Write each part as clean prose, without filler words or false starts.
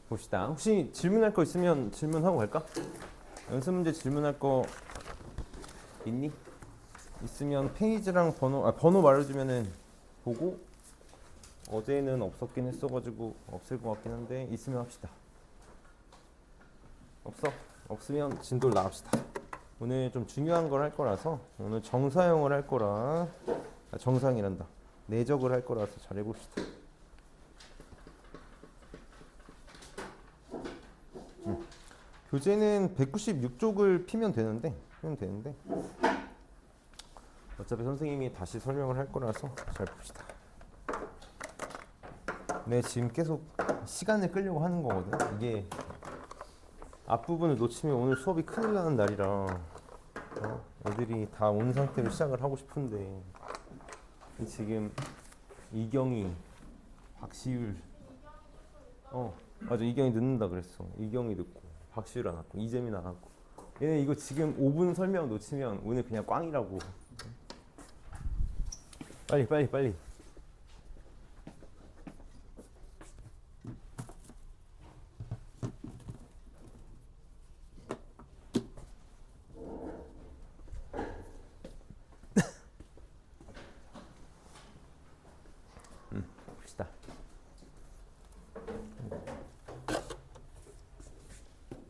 봅시다. 혹시 질문할 거 있으면 질문하고 갈까? 연습 문제 질문할 거 있니? 있으면 페이지랑 번호 말해주면은 보고. 어제는 없었긴 했어가지고 없을 것 같긴 한데 있으면 합시다. 없어? 없으면 진도를 나갑시다. 오늘 좀 중요한 걸 할 거라서 오늘 정사용을 할 거라 정상이란다. 내적을 할 거라서 잘 해봅시다. 교재는 196쪽을 피면 되는데 어차피 선생님이 다시 설명을 할 거라서 잘 봅시다. 네, 지금 계속 시간을 끌려고 하는 거거든. 이게 앞부분을 놓치면 오늘 수업이 큰일 나는 날이라 애들이 다 온 상태로 시작을 하고 싶은데 지금 이경이, 박시율 맞아, 이경이 늦는다 그랬어. 이경이 늦고 박시율 안 왔고 이재민 안 왔고 얘네 이거 지금 5분 설명 놓치면 오늘 그냥 꽝이라고. 빨리 봅시다.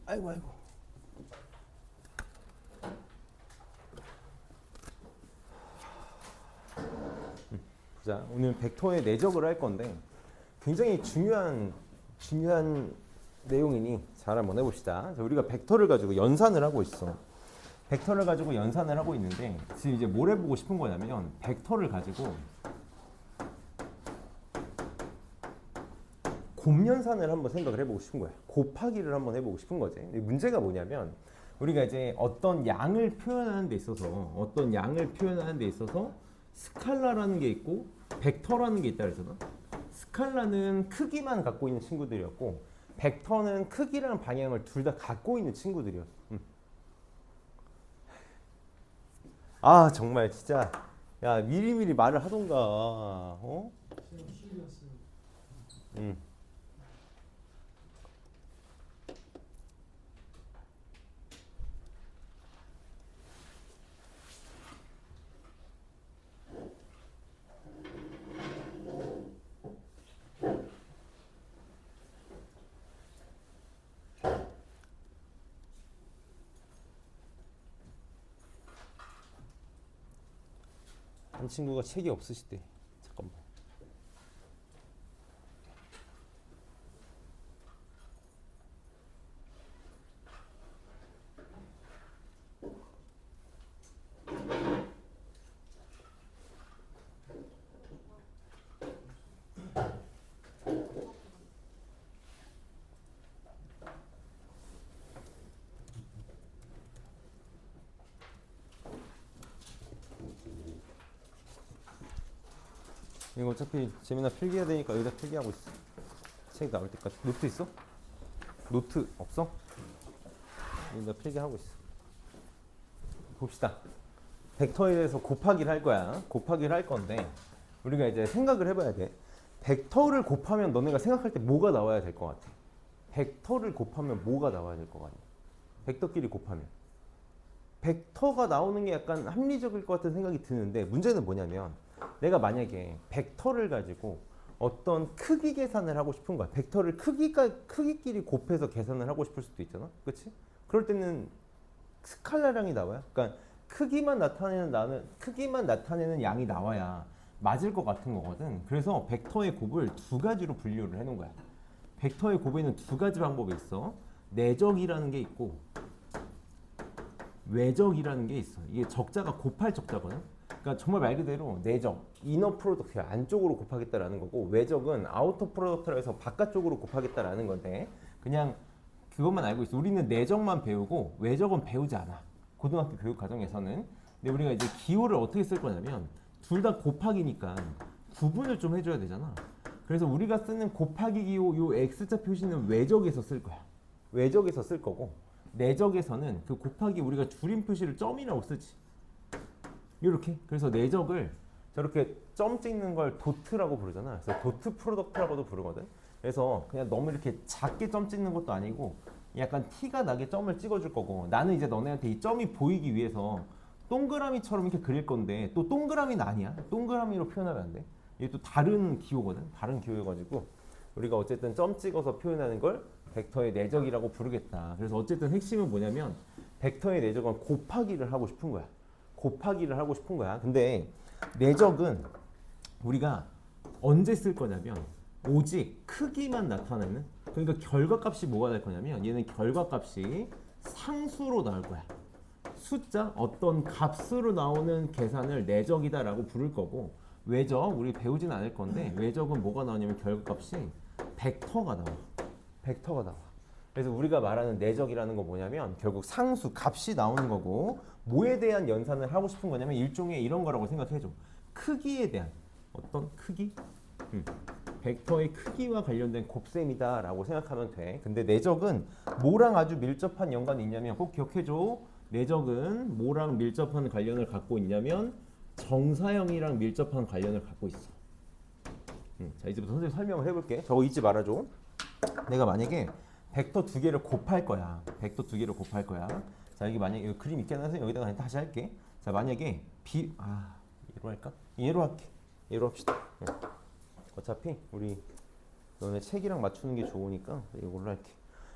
아이고 자, 오늘 벡터의 내적을 할 건데 굉장히 중요한 내용이니 잘 한번 해봅시다. 자, 우리가 벡터를 가지고 연산을 하고 있어. 벡터를 가지고 연산을 하고 있는데 지금 이제 뭘 해보고 싶은 거냐면 벡터를 가지고 곱연산을 한번 생각을 해보고 싶은 거야. 곱하기를 한번 해보고 싶은 거지. 근데 문제가 뭐냐면 우리가 이제 어떤 양을 표현하는 데 있어서 스칼라라는 게 있고 벡터라는 게 있다 그랬잖아. 스칼라는 크기만 갖고 있는 친구들이었고 벡터는 크기랑 방향을 둘 다 갖고 있는 친구들이었어. 아 정말 진짜 야 미리미리 말을 하던가. 한 친구가 책이 없으시대. 잠깐만. 이거 어차피 재민아 필기해야 되니까 여기다 필기하고 있어. 책 나올 때까지. 노트 있어? 노트 없어? 여기다 필기하고 있어. 봅시다. 벡터에 대해서 곱하기를 할 거야. 곱하기를 할 건데 우리가 이제 생각을 해봐야 돼. 벡터를 곱하면 너네가 생각할 때 뭐가 나와야 될 것 같아? 벡터를 곱하면 뭐가 나와야 될 것 같아? 벡터끼리 곱하면 벡터가 나오는 게 약간 합리적일 것 같은 생각이 드는데 문제는 뭐냐면 내가 만약에 벡터를 가지고 어떤 크기 계산을 하고 싶은 거야. 벡터를 크기끼리 곱해서 계산을 하고 싶을 수도 있잖아. 그렇지? 그럴 때는 스칼라량이 나와요. 그러니까 크기만 나타내는 양이 나와야 맞을 것 같은 거거든. 그래서 벡터의 곱을 두 가지로 분류를 해놓은 거야. 벡터의 곱에는 두 가지 방법이 있어. 내적이라는 게 있고 외적이라는 게 있어. 이게 적자가 곱할 적자거든. 그러니까 정말 말 그대로 내적, 이너 프로덕트 안쪽으로 곱하겠다라는 거고 외적은 아우터 프로덕트라 해서 바깥쪽으로 곱하겠다라는 건데 그냥 그것만 알고 있어. 우리는 내적만 배우고 외적은 배우지 않아. 고등학교 교육 과정에서는. 근데 우리가 이제 기호를 어떻게 쓸 거냐면 둘 다 곱하기니까 구분을 좀 해줘야 되잖아. 그래서 우리가 쓰는 곱하기 기호 요 X자 표시는 외적에서 쓸 거야. 외적에서 쓸 거고 내적에서는 그 곱하기 우리가 줄임 표시를 점이라고 쓰지. 이렇게. 그래서 내적을 저렇게 점 찍는 걸 도트라고 부르잖아. 그래서 도트 프로덕트라고도 부르거든. 그래서 그냥 너무 이렇게 작게 점 찍는 것도 아니고 약간 티가 나게 점을 찍어줄 거고, 나는 이제 너네한테 이 점이 보이기 위해서 동그라미처럼 이렇게 그릴 건데, 또 동그라미는 아니야. 동그라미로 표현하면 안 돼. 이게 또 다른 기호거든. 다른 기호여가지고 우리가 어쨌든 점 찍어서 표현하는 걸 벡터의 내적이라고 부르겠다. 그래서 어쨌든 핵심은 뭐냐면 벡터의 내적은 곱하기를 하고 싶은 거야. 곱하기를 하고 싶은 거야. 근데 내적은 우리가 언제 쓸 거냐면 오직 크기만 나타내는, 그러니까 결과값이 뭐가 될 거냐면 얘는 결과값이 상수로 나올 거야. 숫자 어떤 값으로 나오는 계산을 내적이다라고 부를 거고, 외적 우리 배우진 않을 건데 외적은 뭐가 나오냐면 결과값이 벡터가 나와. 벡터가 나와. 그래서 우리가 말하는 내적이라는 건 뭐냐면 결국 상수 값이 나오는 거고, 뭐에 대한 연산을 하고 싶은 거냐면 일종의 이런 거라고 생각해줘. 크기에 대한 어떤 크기? 벡터의 크기와 관련된 곱셈이다라고 생각하면 돼. 근데 내적은 뭐랑 아주 밀접한 연관이 있냐면 꼭 기억해줘. 내적은 뭐랑 밀접한 관련을 갖고 있냐면 정사형이랑 밀접한 관련을 갖고 있어. 자, 이제부터 선생님 설명을 해볼게. 저거 잊지 말아줘. 내가 만약에 벡터 두 개를 곱할 거야. 벡터 두 개를 곱할 거야. 자, 여기 만약에 여기 그림 있긴 한데 여기다가 다시 할게. 자, 만약에 얘로 할까? 얘로 할게. 얘로 합시다. 어차피 우리 너네 책이랑 맞추는 게 좋으니까 이걸로 할게.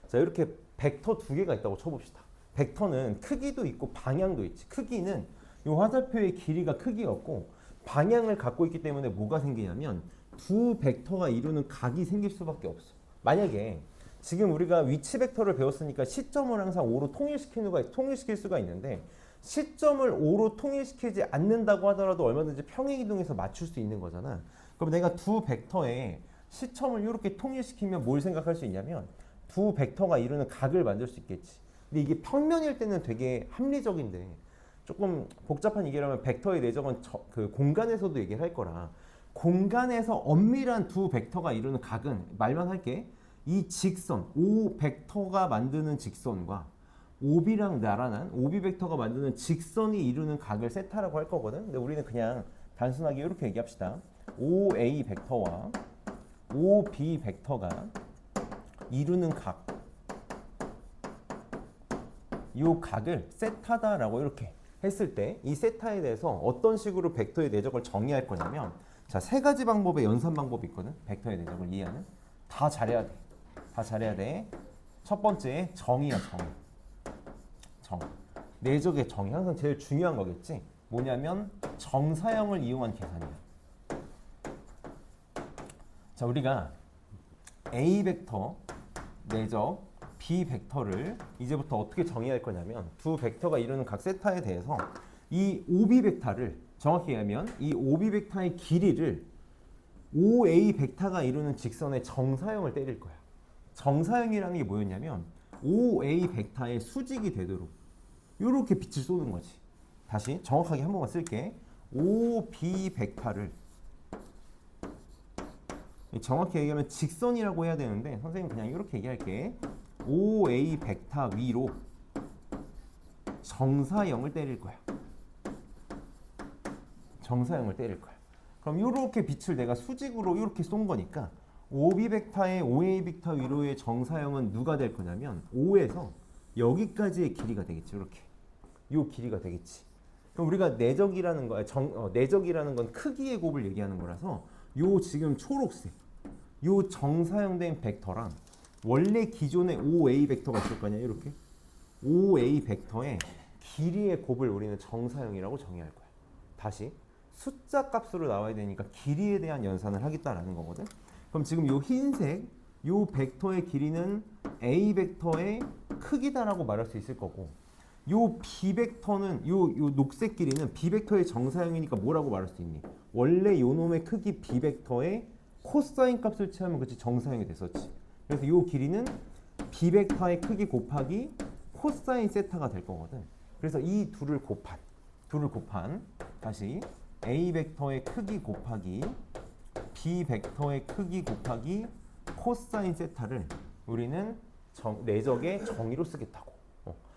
자, 이렇게 벡터 두 개가 있다고 쳐봅시다. 벡터는 크기도 있고 방향도 있지. 크기는 이 화살표의 길이가 크기였고, 방향을 갖고 있기 때문에 뭐가 생기냐면 두 벡터가 이루는 각이 생길 수밖에 없어. 만약에 지금 우리가 위치 벡터를 배웠으니까 시점을 항상 5로 통일시킬 수가 있는데, 시점을 5로 통일시키지 않는다고 하더라도 얼마든지 평행이동해서 맞출 수 있는 거잖아. 그럼 내가 두 벡터의 시점을 이렇게 통일시키면 뭘 생각할 수 있냐면 두 벡터가 이루는 각을 만들 수 있겠지. 근데 이게 평면일 때는 되게 합리적인데, 조금 복잡한 얘기라면 벡터의 내적은 그 공간에서도 얘기를 할 거라. 공간에서 엄밀한 두 벡터가 이루는 각은 말만 할게. 이 직선, O 벡터가 만드는 직선과 OB랑 나란한 OB 벡터가 만드는 직선이 이루는 각을 세타라고 할 거거든. 근데 우리는 그냥 단순하게 이렇게 얘기합시다. OA 벡터와 OB 벡터가 이루는 각, 이 각을 세타다라고 이렇게 했을 때 이 세타에 대해서 어떤 식으로 벡터의 내적을 정의할 거냐면, 자, 세 가지 방법의 연산 방법이 있거든. 벡터의 내적을 이해하는. 다 잘해야 돼. 다 잘해야 돼. 첫 번째 정의야, 정. 내적의 정의. 항상 제일 중요한 거겠지. 뭐냐면 정사형을 이용한 계산이야. 자, 우리가 A 벡터 내적 B 벡터를 이제부터 어떻게 정의할 거냐면, 두 벡터가 이루는 각 세타에 대해서 이 OB 벡터를 정확히 얘기하면 이 OB 벡터의 길이를 OA 벡터가 이루는 직선의 정사형을 때릴 거야. 정사형이라는 게 뭐였냐면 OA 벡터의 수직이 되도록 이렇게 빛을 쏘는 거지. 다시 정확하게 한 번만 쓸게. OB 벡터를 정확히 얘기하면 직선이라고 해야 되는데 선생님 그냥 이렇게 얘기할게. OA 벡터 위로 정사형을 때릴 거야. 정사형을 때릴 거야. 그럼 이렇게 빛을 내가 수직으로 이렇게 쏜 거니까 OB 벡터의 OA 벡터 위로의 정사형은 누가 될 거냐면 5에서 여기까지의 길이가 되겠지. 이렇게 이 길이가 되겠지. 그럼 우리가 내적이라는 거, 내적이라는 건 크기의 곱을 얘기하는 거라서 요 지금 초록색 요 정사형된 벡터랑 원래 기존의 OA 벡터가 있을 거 아니야. 이렇게 OA 벡터의 길이의 곱을 우리는 정사형이라고 정의할 거야. 다시 숫자 값으로 나와야 되니까 길이에 대한 연산을 하겠다라는 거거든. 그럼 지금 요 흰색 요 벡터의 길이는 A 벡터의 크기다라고 말할 수 있을 거고, 요 B 벡터는 요 녹색 길이는 B 벡터의 정사형이니까 뭐라고 말할 수 있니? 원래 요 놈의 크기 B 벡터의 코사인 값을 취하면 그치 정사형이 됐었지. 그래서 요 길이는 B 벡터의 크기 곱하기 코사인 세타가 될 거거든. 그래서 이 둘을 곱한 다시 A 벡터의 크기 곱하기 B 벡터의 크기 곱하기 코사인 세타를 우리는 내적의 정의로 쓰겠다고.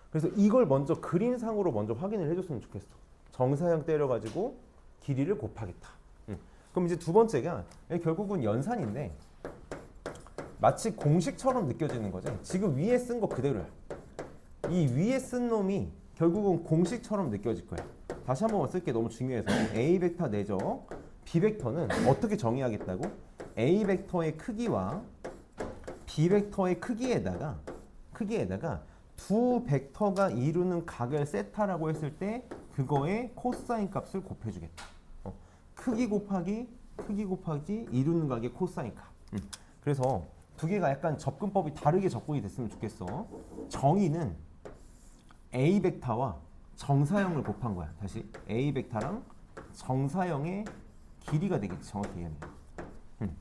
그래서 이걸 먼저 그림상으로 먼저 확인을 해줬으면 좋겠어. 정사형 때려가지고 길이를 곱하겠다. 그럼 이제 두 번째가 결국은 연산인데, 마치 공식처럼 느껴지는 거지. 지금 위에 쓴 거 그대로야. 이 위에 쓴 놈이 결국은 공식처럼 느껴질 거야. 다시 한 번만 쓸게. 너무 중요해서. A 벡터 내적 B 벡터는 어떻게 정의하겠다고? A 벡터의 크기와 B 벡터의 크기에다가 두 벡터가 이루는 각을 세타라고 했을 때 그거의 코사인 값을 곱해주겠다. 크기 곱하기 이루는 각의 코사인 값. 그래서 두 개가 약간 접근법이 다르게 접근이 됐으면 좋겠어. 정의는 A 벡터와 정사형을 곱한 거야. 다시 A 벡터랑 정사형의 길이가 되겠지. 정확히 얘기하면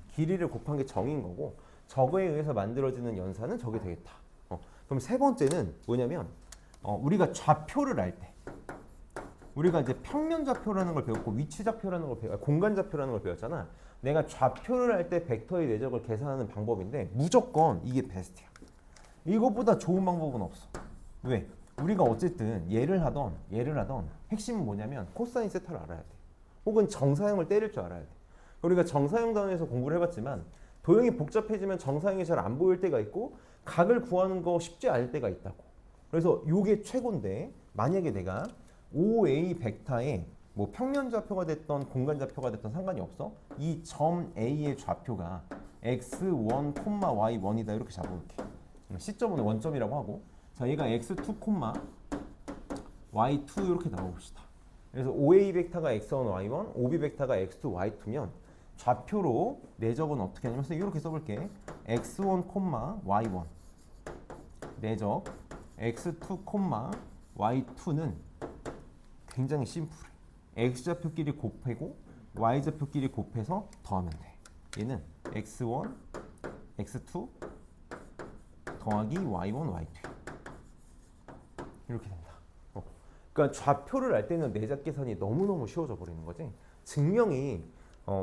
길이를 곱한 게 정인 거고 저거에 의해서 만들어지는 연산은 저게 되겠다. 그럼 세 번째는 뭐냐면 우리가 좌표를 알 때 우리가 이제 평면 좌표라는 걸 배웠고 위치 좌표라는 걸 배웠고 공간 좌표라는 걸 배웠잖아. 내가 좌표를 할 때 벡터의 내적을 계산하는 방법인데 무조건 이게 베스트야. 이것보다 좋은 방법은 없어. 왜? 우리가 어쨌든 예를 하던 핵심은 뭐냐면 코사인 세타를 알아야 돼. 혹은 정사형을 때릴 줄 알아야 돼. 우리가 정사형 단원에서 공부를 해봤지만 도형이 복잡해지면 정사형이 잘 안 보일 때가 있고 각을 구하는 거 쉽지 않을 때가 있다고. 그래서 이게 최고인데 만약에 내가 OA 벡터에 뭐 평면 좌표가 됐던 공간 좌표가 됐던 상관이 없어. 이 점 A의 좌표가 x1, y1이다 이렇게 잡아볼게. 시점은 원점이라고 하고 자 얘가 x2, y2 이렇게 나와봅시다. 그래서 OA 벡터가 x1, y1, OB 벡터가 x2, y2면 좌표로 내적은 어떻게 하냐면 이렇게 써볼게. x1, y1 내적 x2, y2는 굉장히 심플해. x좌표끼리 곱하고 y좌표끼리 곱해서 더하면 돼. 얘는 x1, x2 더하기 y1, y2 이렇게 된다. 그러니까 좌표를 알 때는 내적 계산이 너무너무 쉬워져 버리는 거지. 증명이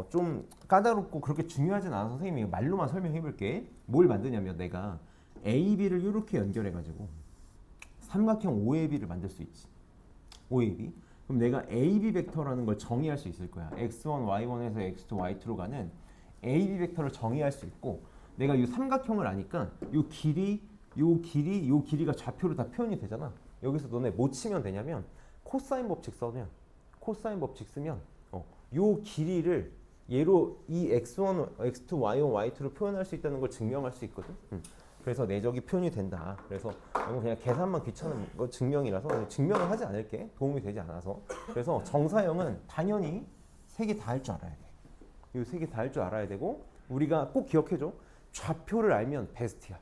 좀 까다롭고 그렇게 중요하진 않아서 선생님이 말로만 설명해 볼게. 뭘 만드냐면 내가 AB를 이렇게 연결해 가지고 삼각형 OAB를 만들 수 있지. OAB. 그럼 내가 AB 벡터라는 걸 정의할 수 있을 거야. x1, y1에서 x2, y2로 가는 AB 벡터를 정의할 수 있고 내가 이 삼각형을 아니까 이 길이가 좌표로 다 표현이 되잖아. 여기서 너네 뭐 치면 되냐면 코사인 법칙 쓰면 요 길이를 얘로 이 x1, x2, y1, y2로 표현할 수 있다는 걸 증명할 수 있거든. 그래서 내적이 표현이 된다. 그래서 이건 그냥 계산만 귀찮은 거 증명이라서 증명을 하지 않을게. 도움이 되지 않아서. 그래서 정사형은 당연히 세 개 다 할 줄 알아야 돼. 이 세 개 다 할 줄 알아야 되고 우리가 꼭 기억해줘. 좌표를 알면 베스트야.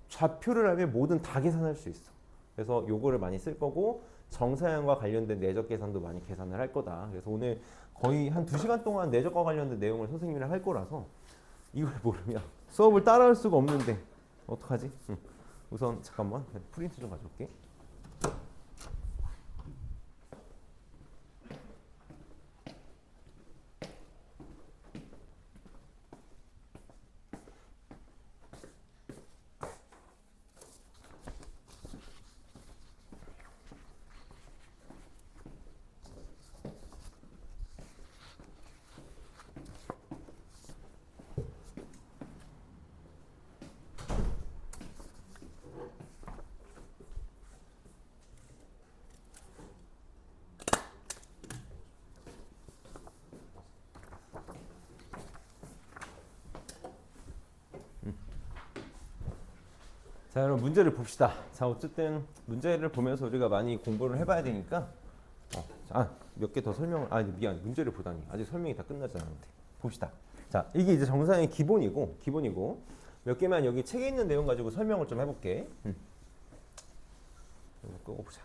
좌표를 알면 뭐든 다 계산할 수 있어. 그래서 요거를 많이 쓸 거고 정사형과 관련된 내적 계산도 많이 계산을 할 거다. 그래서 오늘 거의 한 2시간 동안 내적과 관련된 내용을 선생님이랑 할 거라서 이걸 모르면 수업을 따라할 수가 없는데 어떡하지? 우선 잠깐만 프린트 좀 가져올게. 자, 여러분 문제를 봅시다. 자, 어쨌든 문제를 보면서 우리가 많이 공부를 해봐야 되니까 몇 개 더 설명을 미안 문제를 보다니 아직 설명이 다 끝나지 않았는데 봅시다. 자, 이게 이제 정사형의 기본이고 몇 개만 여기 책에 있는 내용 가지고 설명을 좀 해볼게. 이거 끄고 보자.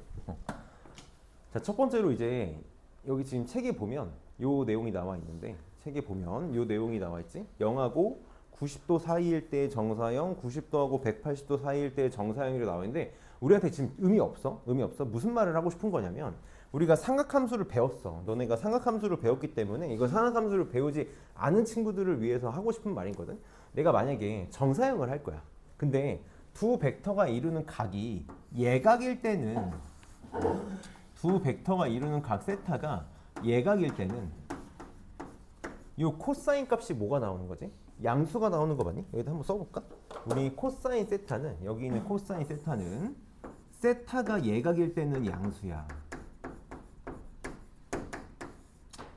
자, 첫 번째로 이제 여기 지금 책에 보면 요 내용이 나와 있는데 책에 보면 요 내용이 나와 있지. 0하고 90도 사이일 때 정사형, 90도하고 180도 사이일 때 정사형이라고 나와 있는데 우리한테 지금 의미 없어. 무슨 말을 하고 싶은 거냐면 우리가 삼각함수를 배웠어. 너네가 삼각함수를 배웠기 때문에 이거 삼각함수를 배우지 않은 친구들을 위해서 하고 싶은 말이거든. 내가 만약에 정사형을 할 거야. 근데 두 벡터가 이루는 각이 예각일 때는 두 벡터가 이루는 각 세타가 예각일 때는 이 코사인 값이 뭐가 나오는 거지? 양수가 나오는 거 봤니? 여기다 한번 써볼까? 우리 코사인 세타는 여기 있는 코사인 세타는 세타가 예각일 때는 양수야.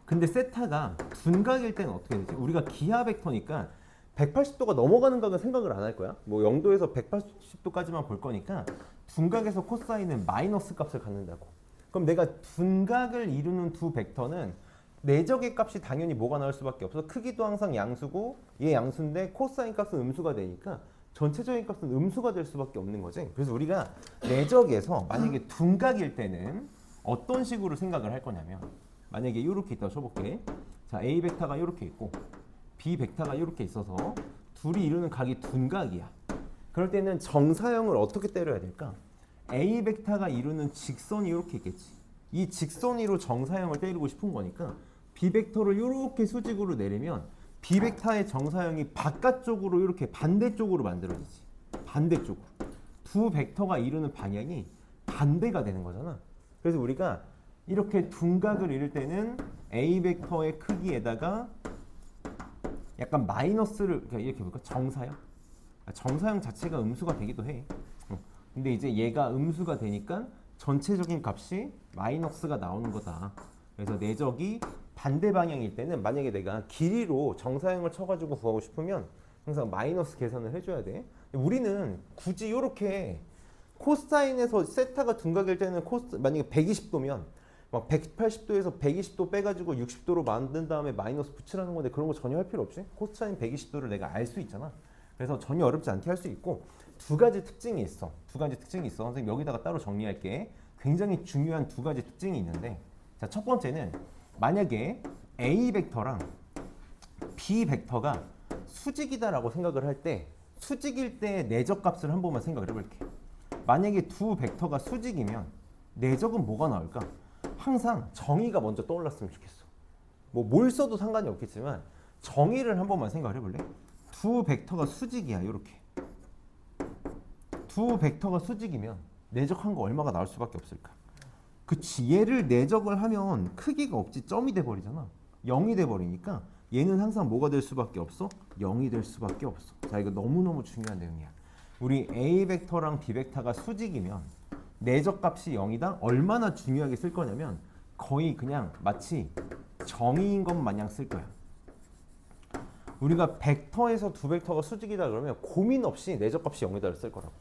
근데 세타가 둔각일 때는 어떻게 되지? 우리가 기하 벡터니까 180도가 넘어가는 각은 생각을 안 할 거야. 뭐 0도에서 180도까지만 볼 거니까 둔각에서 코사인은 마이너스 값을 갖는다고. 그럼 내가 둔각을 이루는 두 벡터는 내적의 값이 당연히 뭐가 나올 수밖에 없어. 크기도 항상 양수고 얘 양수인데 코사인 값은 음수가 되니까 전체적인 값은 음수가 될 수밖에 없는 거지. 그래서 우리가 내적에서 만약에 둔각일 때는 어떤 식으로 생각을 할 거냐면 만약에 이렇게 있다고 쳐볼게. 자, A 벡터가 이렇게 있고 B 벡터가 이렇게 있어서 둘이 이루는 각이 둔각이야. 그럴 때는 정사형을 어떻게 때려야 될까? A 벡터가 이루는 직선이 이렇게 있겠지. 이 직선 위로 정사형을 때리고 싶은 거니까 B 벡터를 이렇게 수직으로 내리면 B 벡터의 정사형이 바깥쪽으로 이렇게 반대쪽으로 만들어지지. 반대쪽으로. 두 벡터가 이루는 방향이 반대가 되는 거잖아. 그래서 우리가 이렇게 둔각을 이룰 때는 A 벡터의 크기에다가 약간 마이너스를 이렇게 볼까? 정사형? 정사형 자체가 음수가 되기도 해. 근데 이제 얘가 음수가 되니까 전체적인 값이 마이너스가 나오는 거다. 그래서 내적이 반대 방향일 때는 만약에 내가 길이로 정사형을 쳐가지고 구하고 싶으면 항상 마이너스 계산을 해줘야 돼. 우리는 굳이 이렇게 코사인에서 세타가 둔각일 때는 만약에 120도면 막 180도에서 120도 빼가지고 60도로 만든 다음에 마이너스 붙이라는 건데 그런 거 전혀 할 필요 없이 코사인 120도를 내가 알 수 있잖아. 그래서 전혀 어렵지 않게 할 수 있고 두 가지 특징이 있어. 선생님 여기다가 따로 정리할게. 굉장히 중요한 두 가지 특징이 있는데 자, 첫 번째는 만약에 A 벡터랑 B 벡터가 수직이다라고 생각을 할 때 수직일 때 내적 값을 한 번만 생각을 해볼게. 만약에 두 벡터가 수직이면 내적은 뭐가 나올까? 항상 정의가 먼저 떠올랐으면 좋겠어. 뭐 뭘 써도 상관이 없겠지만 정의를 한 번만 생각을 해볼래? 두 벡터가 수직이야. 이렇게 두 벡터가 수직이면 내적한 거 얼마가 나올 수밖에 없을까? 그치, 얘를 내적을 하면 크기가 없지 점이 돼버리잖아. 0이 돼버리니까 얘는 항상 뭐가 될 수밖에 없어? 0이 될 수밖에 없어. 자, 이거 너무너무 중요한 내용이야. 우리 A 벡터랑 B 벡터가 수직이면 내적 값이 0이다? 얼마나 중요하게 쓸 거냐면 거의 그냥 마치 정의인 것 마냥 쓸 거야. 우리가 벡터에서 두 벡터가 수직이다 그러면 고민 없이 내적 값이 0이다를 쓸 거라고.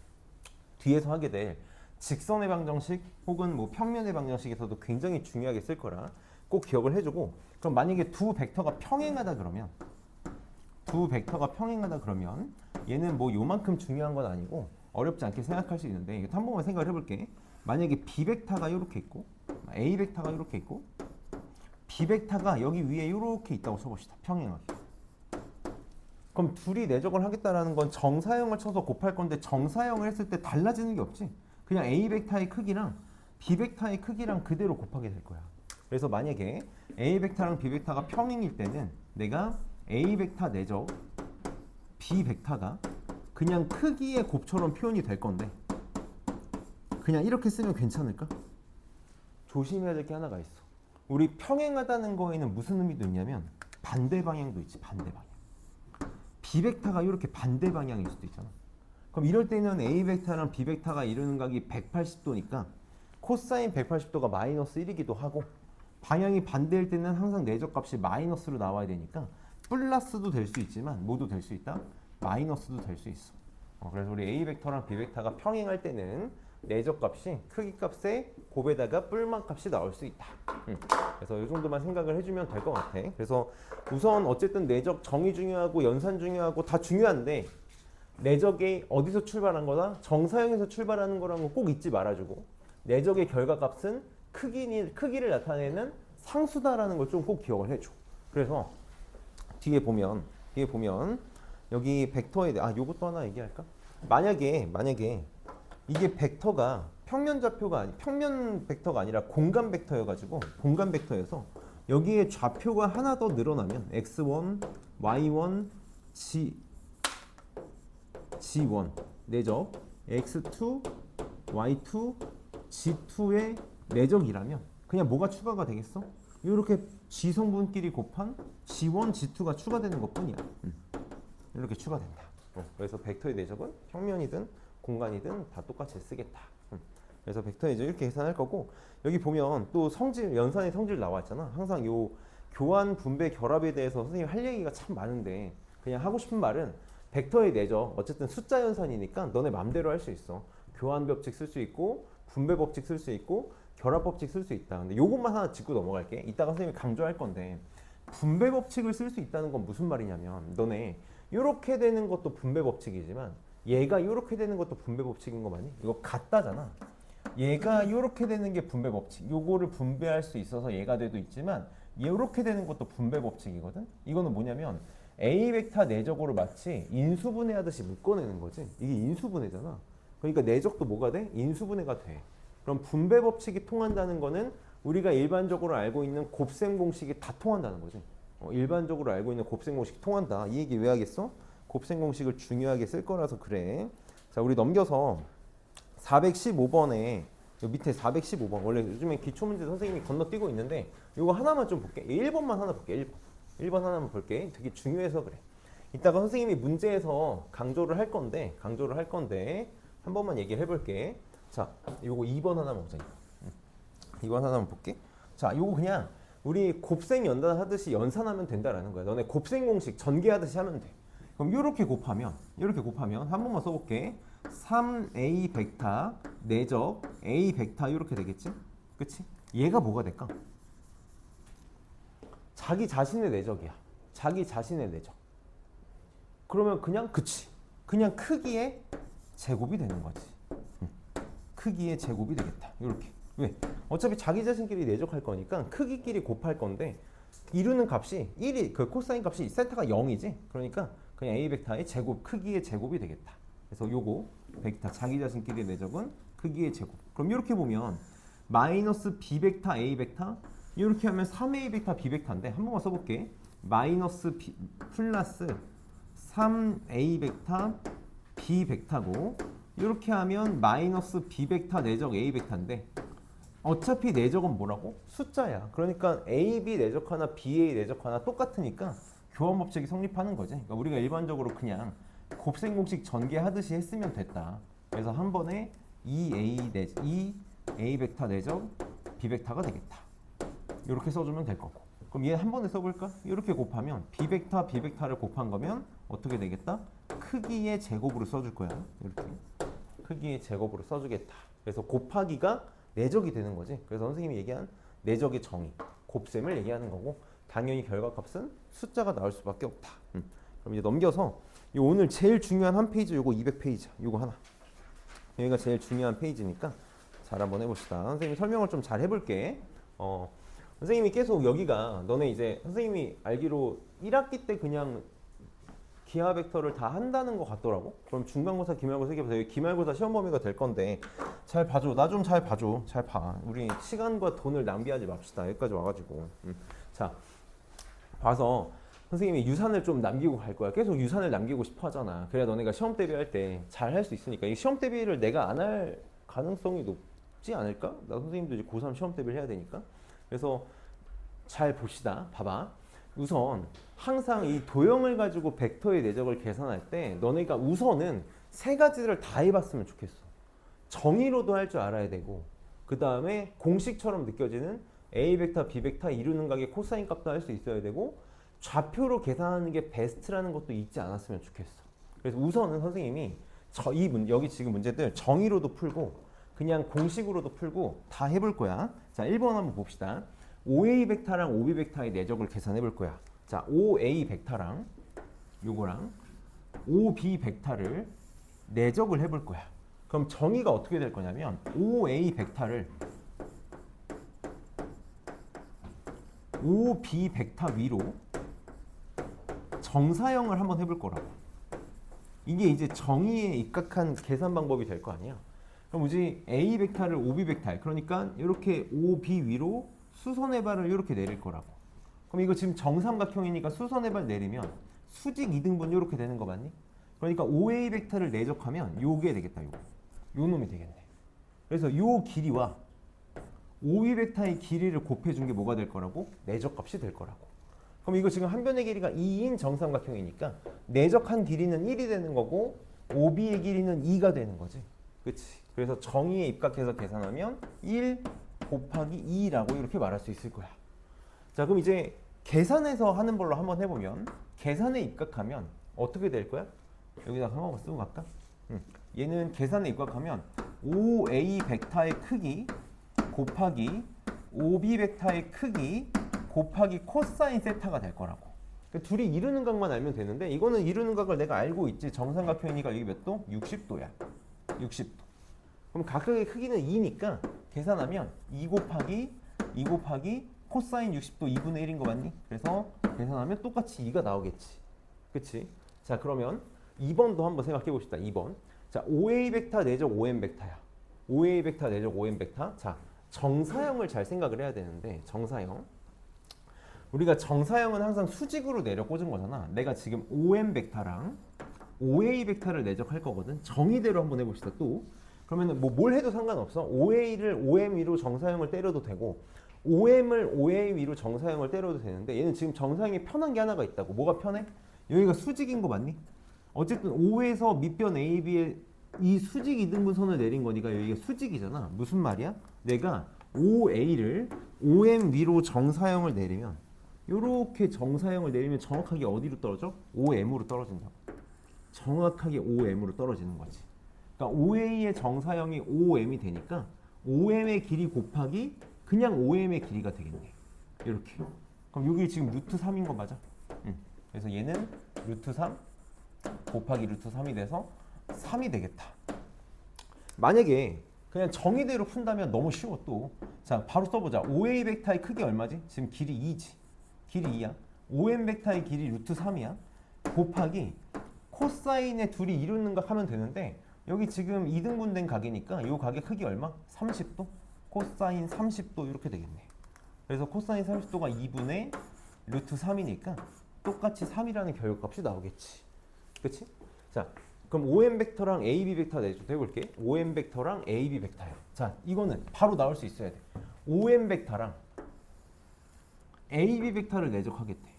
뒤에서 하게 될 직선의 방정식 혹은 뭐 평면의 방정식에서도 굉장히 중요하게 쓸 거라 꼭 기억을 해주고 그럼 만약에 두 벡터가 평행하다 그러면 얘는 뭐 요만큼 중요한 건 아니고 어렵지 않게 생각할 수 있는데 이거 한 번만 생각을 해볼게. 만약에 B 벡터가 이렇게 있고 A 벡터가 이렇게 있고 B 벡터가 여기 위에 이렇게 있다고 쳐봅시다. 평행하게. 그럼 둘이 내적을 하겠다라는 건 정사형을 쳐서 곱할 건데 정사형을 했을 때 달라지는 게 없지. 그냥 A 벡터의 크기랑 B 벡터의 크기랑 그대로 곱하게 될 거야. 그래서 만약에 A 벡터랑 B 벡터가 평행일 때는 내가 A 벡터 내적 B 벡터가 그냥 크기의 곱처럼 표현이 될 건데 그냥 이렇게 쓰면 괜찮을까? 조심해야 될 게 하나가 있어. 우리 평행하다는 거에는 무슨 의미도 있냐면 반대 방향도 있지. 반대 방향. B 벡터가 이렇게 반대 방향일 수도 있잖아. 그럼 이럴 때는 A 벡터랑 B 벡터가 이루는 각이 180도니까 코사인 180도가 마이너스 1이기도 하고 방향이 반대일 때는 항상 내적 값이 마이너스로 나와야 되니까 플러스도 될 수 있지만 뭐도 될 수 있다? 마이너스도 될 수 있어. 그래서 우리 A 벡터랑 B 벡터가 평행할 때는 내적 값이 크기 값에 곱에다가 뿔만 값이 나올 수 있다. 그래서 이 정도만 생각을 해주면 될 것 같아. 그래서 우선 어쨌든 내적 정의 중요하고 연산 중요하고 다 중요한데 내적이 어디서 출발한 거다? 정사형에서 출발하는 거라는 거 꼭 잊지 말아주고 내적의 결과값은 크기를 나타내는 상수다라는 걸 좀 꼭 기억을 해줘. 그래서 뒤에 보면 여기 벡터에 대해 요것도 하나 얘기할까? 만약에 이게 벡터가 평면 벡터가 아니라 공간 벡터여가지고 공간 벡터여서 여기에 좌표가 하나 더 늘어나면 x1, y1, g1 내적 x2, y2, g2의 내적이라면 그냥 뭐가 추가가 되겠어? 이렇게 g 성분끼리 곱한 g1, g2가 추가되는 것뿐이야. 이렇게 추가된다. 그래서 벡터의 내적은 평면이든 공간이든 다 똑같이 쓰겠다. 그래서 벡터의 내적 이렇게 계산할 거고, 여기 보면 또 성질, 연산의 성질 나와 있잖아. 항상 요 교환, 분배, 결합에 대해서 선생님이 할 얘기가 참 많은데, 그냥 하고 싶은 말은 벡터의 내적, 어쨌든 숫자 연산이니까 너네 맘대로 할 수 있어. 교환 법칙 쓸 수 있고, 분배 법칙 쓸 수 있고, 결합 법칙 쓸 수 있다. 근데 요것만 하나 짚고 넘어갈게. 이따가 선생님이 강조할 건데, 분배 법칙을 쓸 수 있다는 건 무슨 말이냐면, 너네 이렇게 되는 것도 분배 법칙이지만 얘가 이렇게 되는 것도 분배 법칙인 거 맞니? 이거 같다잖아. 얘가 이렇게 되는 게 분배 법칙. 요거를 분배할 수 있어서 얘가 돼도 있지만 이렇게 되는 것도 분배 법칙이거든. 이거는 뭐냐면 A 벡터 내적으로 마치 인수분해하듯이 묶어내는 거지. 이게 인수분해잖아. 그러니까 내적도 뭐가 돼? 인수분해가 돼. 그럼 분배 법칙이 통한다는 거는 우리가 일반적으로 알고 있는 곱셈 공식이 다 통한다는 거지. 일반적으로 알고 있는 곱셈 공식이 통한다. 이 얘기 왜 하겠어? 곱셈 공식을 중요하게 쓸 거라서 그래. 자, 우리 넘겨서 415번에 밑에 415번 원래 요즘에 기초문제 선생님이 건너뛰고 있는데 이거 하나만 좀 볼게. 1번만 하나 볼게. 1번 하나만 볼게. 되게 중요해서 그래. 이따가 선생님이 문제에서 강조를 할 건데 한 번만 얘기를 해볼게. 자, 요거 2번 하나만 보자. 2번 하나만 볼게. 자, 요거 그냥 우리 곱셈 연단 하듯이 연산하면 된다라는 거야. 너네 곱셈 공식 전개하듯이 하면 돼. 그럼 이렇게 곱하면 한 번만 써볼게. 3a 벡터 내적 a 벡터 이렇게 되겠지? 그치? 얘가 뭐가 될까? 자기 자신의 내적이야. 자기 자신의 내적. 그러면 그냥 그치? 그냥 크기의 제곱이 되는 거지. 크기의 제곱이 되겠다. 이렇게. 왜? 어차피 자기 자신끼리 내적할 거니까 크기끼리 곱할 건데 이루는 값이 1이 그 코사인 값이 세타가 0이지. 그러니까 그냥 a 벡터의 제곱 크기의 제곱이 되겠다. 그래서 요거 벡터 자기 자신끼리 내적은 크기의 제곱. 그럼 이렇게 보면 마이너스 b 벡터 a 벡터 이렇게 하면 3a 벡터 b 벡터인데 한 번만 써볼게. 마이너스 b 플러스 3a 벡터 b 벡터고 이렇게 하면 마이너스 b 벡터 내적 a 벡터인데 어차피 내적은 뭐라고? 숫자야. 그러니까 a, b 내적 하나, b, a 내적 하나 똑같으니까 교환 법칙이 성립하는 거지. 그러니까 우리가 일반적으로 그냥 곱셈 공식 전개하듯이 했으면 됐다. 그래서 한 번에 2a 벡터 내적 b 벡터가 되겠다. 이렇게 써주면 될 거고. 그럼 얘 한 번에 써볼까? 이렇게 곱하면 b 벡터를 곱한 거면 어떻게 되겠다? 크기의 제곱으로 써줄 거야. 이렇게 크기의 제곱으로 써주겠다. 그래서 곱하기가 내적이 되는 거지. 그래서 선생님이 얘기한 내적의 정의, 곱셈을 얘기하는 거고 당연히 결과값은 숫자가 나올 수밖에 없다. 그럼 이제 넘겨서 오늘 제일 중요한 한 페이지 요거 200페이지 요거 하나. 여기가 제일 중요한 페이지니까 잘 한번 해봅시다. 선생님이 설명을 좀 잘 해볼게. 선생님이 계속 여기가 너네 이제 선생님이 알기로 1학기 때 그냥 기하 벡터를 다 한다는 것 같더라고. 그럼 중간고사, 기말고사 이게 기말고사 시험 범위가 될 건데 잘 봐줘. 나 좀 잘 봐줘. 잘 봐. 우리 시간과 돈을 낭비하지 맙시다. 여기까지 와가지고. 자, 봐서 선생님이 유산을 좀 남기고 갈 거야. 계속 유산을 남기고 싶어 하잖아. 그래야 너네가 시험 대비할 때 잘 할 수 있으니까. 이 시험 대비를 내가 안 할 가능성이 높지 않을까? 나 선생님도 이제 고3 시험 대비를 해야 되니까. 그래서 잘 봅시다. 봐봐. 우선 항상 이 도형을 가지고 벡터의 내적을 계산할 때 너네가 우선은 세 가지를 다 해봤으면 좋겠어. 정의로도 할 줄 알아야 되고 그 다음에 공식처럼 느껴지는 A 벡터, B 벡터 이루는 각의 코사인 값도 할 수 있어야 되고 좌표로 계산하는 게 베스트라는 것도 잊지 않았으면 좋겠어. 그래서 우선은 선생님이 여기 지금 문제들 정의로도 풀고 그냥 공식으로도 풀고 다 해볼 거야. 자, 1번 한번 봅시다. OA 벡터랑 OB 벡터의 내적을 계산해 볼 거야. 자, OA 벡터랑 요거랑 OB 벡터를 내적을 해 볼 거야. 그럼 정의가 어떻게 될 거냐면 OA 벡터를 OB 벡터 위로 정사형을 한번 해볼 거라고. 이게 이제 정의에 입각한 계산 방법이 될 거 아니야. 그럼 우리 A 벡터를 OB 벡터, 그러니까 이렇게 OB 위로 수선의 발을 이렇게 내릴 거라고. 그럼 이거 지금 정삼각형이니까 수선의 발 내리면 수직 이등분 이렇게 되는 거 맞니? 그러니까 OA 벡터를 내적하면 요게 되겠다. 요 놈이 되겠네. 그래서 요 길이와 OB 벡터의 길이를 곱해준 게 뭐가 될 거라고? 내적 값이 될 거라고. 그럼 이거 지금 한 변의 길이가 2인 정삼각형이니까 내적한 길이는 1이 되는 거고 OB의 길이는 2가 되는 거지. 그치? 그래서 정의에 입각해서 계산하면 1 곱하기 2라고 이렇게 말할 수 있을 거야. 자, 그럼 이제 계산해서 하는 걸로 한번 해보면 계산에 입각하면 어떻게 될 거야? 여기다 한번 쓰고 갈까? 얘는 계산에 입각하면 5A 벡터의 크기 곱하기 5B 벡터의 크기 곱하기 코사인 세타가 될 거라고. 그러니까 둘이 이루는 각만 알면 되는데 이거는 이루는 각을 내가 알고 있지. 정삼각형이니까 여기 몇 도? 60도야. 60도. 그럼 각각의 크기는 2니까 계산하면 2 곱하기 코사인 60도 2분의 1인 거 맞니? 그래서 계산하면 똑같이 2가 나오겠지. 그치? 자, 그러면 2번도 한번 생각해 봅시다. 2번. 자, 5A 벡터 내적 5M 벡터야. 5A 벡터 내적 5M 벡터. 자, 정사형을 잘 생각을 해야 되는데 정사형. 우리가 정사형은 항상 수직으로 내려 꽂은 거잖아. 내가 지금 5M 벡터랑 5A 벡터를 내적할 거거든. 정의대로 한번 해봅시다. 또 그러면은 뭐 뭘 해도 상관없어. 5A를 5M 위로 정사형을 때려도 되고 5M을 5A 위로 정사형을 때려도 되는데 얘는 지금 정사형이 편한 게 하나가 있다고. 뭐가 편해? 여기가 수직인 거 맞니? 어쨌든 5에서 밑변 AB에 이 수직 이등분선을 내린 거니까 여기가 수직이잖아. 무슨 말이야? 내가 5A를 5M 위로 정사형을 내리면 요렇게 정사형을 내리면 정확하게 어디로 떨어져? 5M으로 떨어진다고. 정확하게 5M으로 떨어지는 거지. 그러니까 5A의 정사형이 5M이 되니까 5M의 길이 곱하기 그냥 5M의 길이가 되겠네. 이렇게. 그럼 여기 지금 루트 3인 거 맞아? 그래서 얘는 루트 3 곱하기 루트 3이 돼서 3이 되겠다. 만약에 그냥 정의대로 푼다면 너무 쉬워 또. 자, 바로 써보자. 5A 벡터의 크기 얼마지? 지금 길이 2지. 길이 2야. 5M 벡터의 길이 루트 3이야. 곱하기 코사인의 둘이 이루는 각 하면 되는데 여기 지금 2등분된 각이니까 이 각의 크기 얼마? 30도? 코사인 30도 이렇게 되겠네. 그래서 코사인 30도가 2분의 루트 3이니까 똑같이 3이라는 결과값이 나오겠지. 그치? 자, 그럼 OM 벡터랑 AB 벡터 내줘도 해볼게. OM 벡터랑 AB 벡터야. 자, 이거는 바로 나올 수 있어야 돼. OM 벡터랑 AB 벡터를 내적하겠대.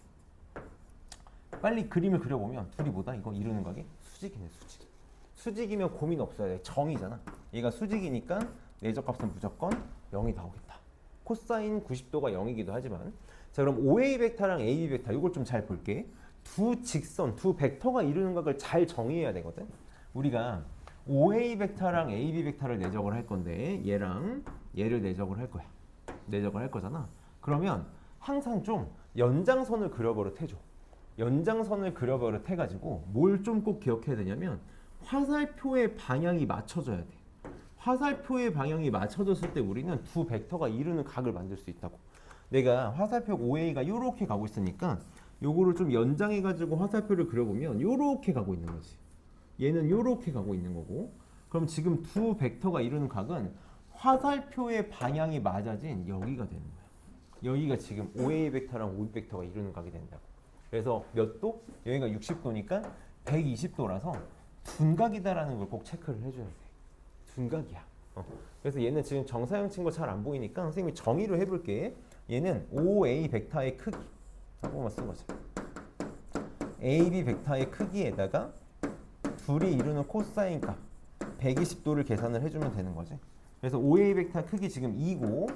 빨리 그림을 그려보면 둘이 뭐다? 이거 이루는 각이 수직이네, 수직. 수직이면 고민 없어야 돼. 정이잖아. 얘가 수직이니까 내적값은 무조건 0이 나오겠다. 코사인 90도가 0이기도 하지만. 자, 그럼 OA 벡터랑 AB 벡터 이걸 좀 잘 볼게. 두 직선, 두 벡터가 이루는 각을 잘 정의해야 되거든. 우리가 OA 벡터랑 AB 벡터를 내적을 할 건데 얘랑 얘를 내적을 할 거야. 내적을 할 거잖아. 그러면 항상 좀 연장선을 그려버릇 해줘. 연장선을 그려버릇 해가지고 뭘 좀 꼭 기억해야 되냐면 화살표의 방향이 맞춰져야 돼. 화살표의 방향이 맞춰졌을 때 우리는 두 벡터가 이루는 각을 만들 수 있다고. 내가 화살표 OA가 이렇게 가고 있으니까 요거를 좀 연장해가지고 화살표를 그려보면 요렇게 가고 있는 거지. 얘는 요렇게 가고 있는 거고. 그럼 지금 두 벡터가 이루는 각은 화살표의 방향이 맞아진 여기가 되는 거야. 여기가 지금 OA 벡터랑 OB 벡터가 이루는 각이 된다고. 그래서 몇 도? 여기가 60도니까 120도라서 둔각이다라는 걸 꼭 체크를 해줘야 돼. 둔각이야. 그래서 얘는 지금 정사형 친 거 잘 안 보이니까 선생님이 정의로 해볼게. 얘는 OA 벡터의 크기. 한번만 쓴 거죠. AB 벡터의 크기에다가 둘이 이루는 코사인 값 120도를 계산을 해주면 되는 거지. 그래서 OA 벡터 크기 지금 2고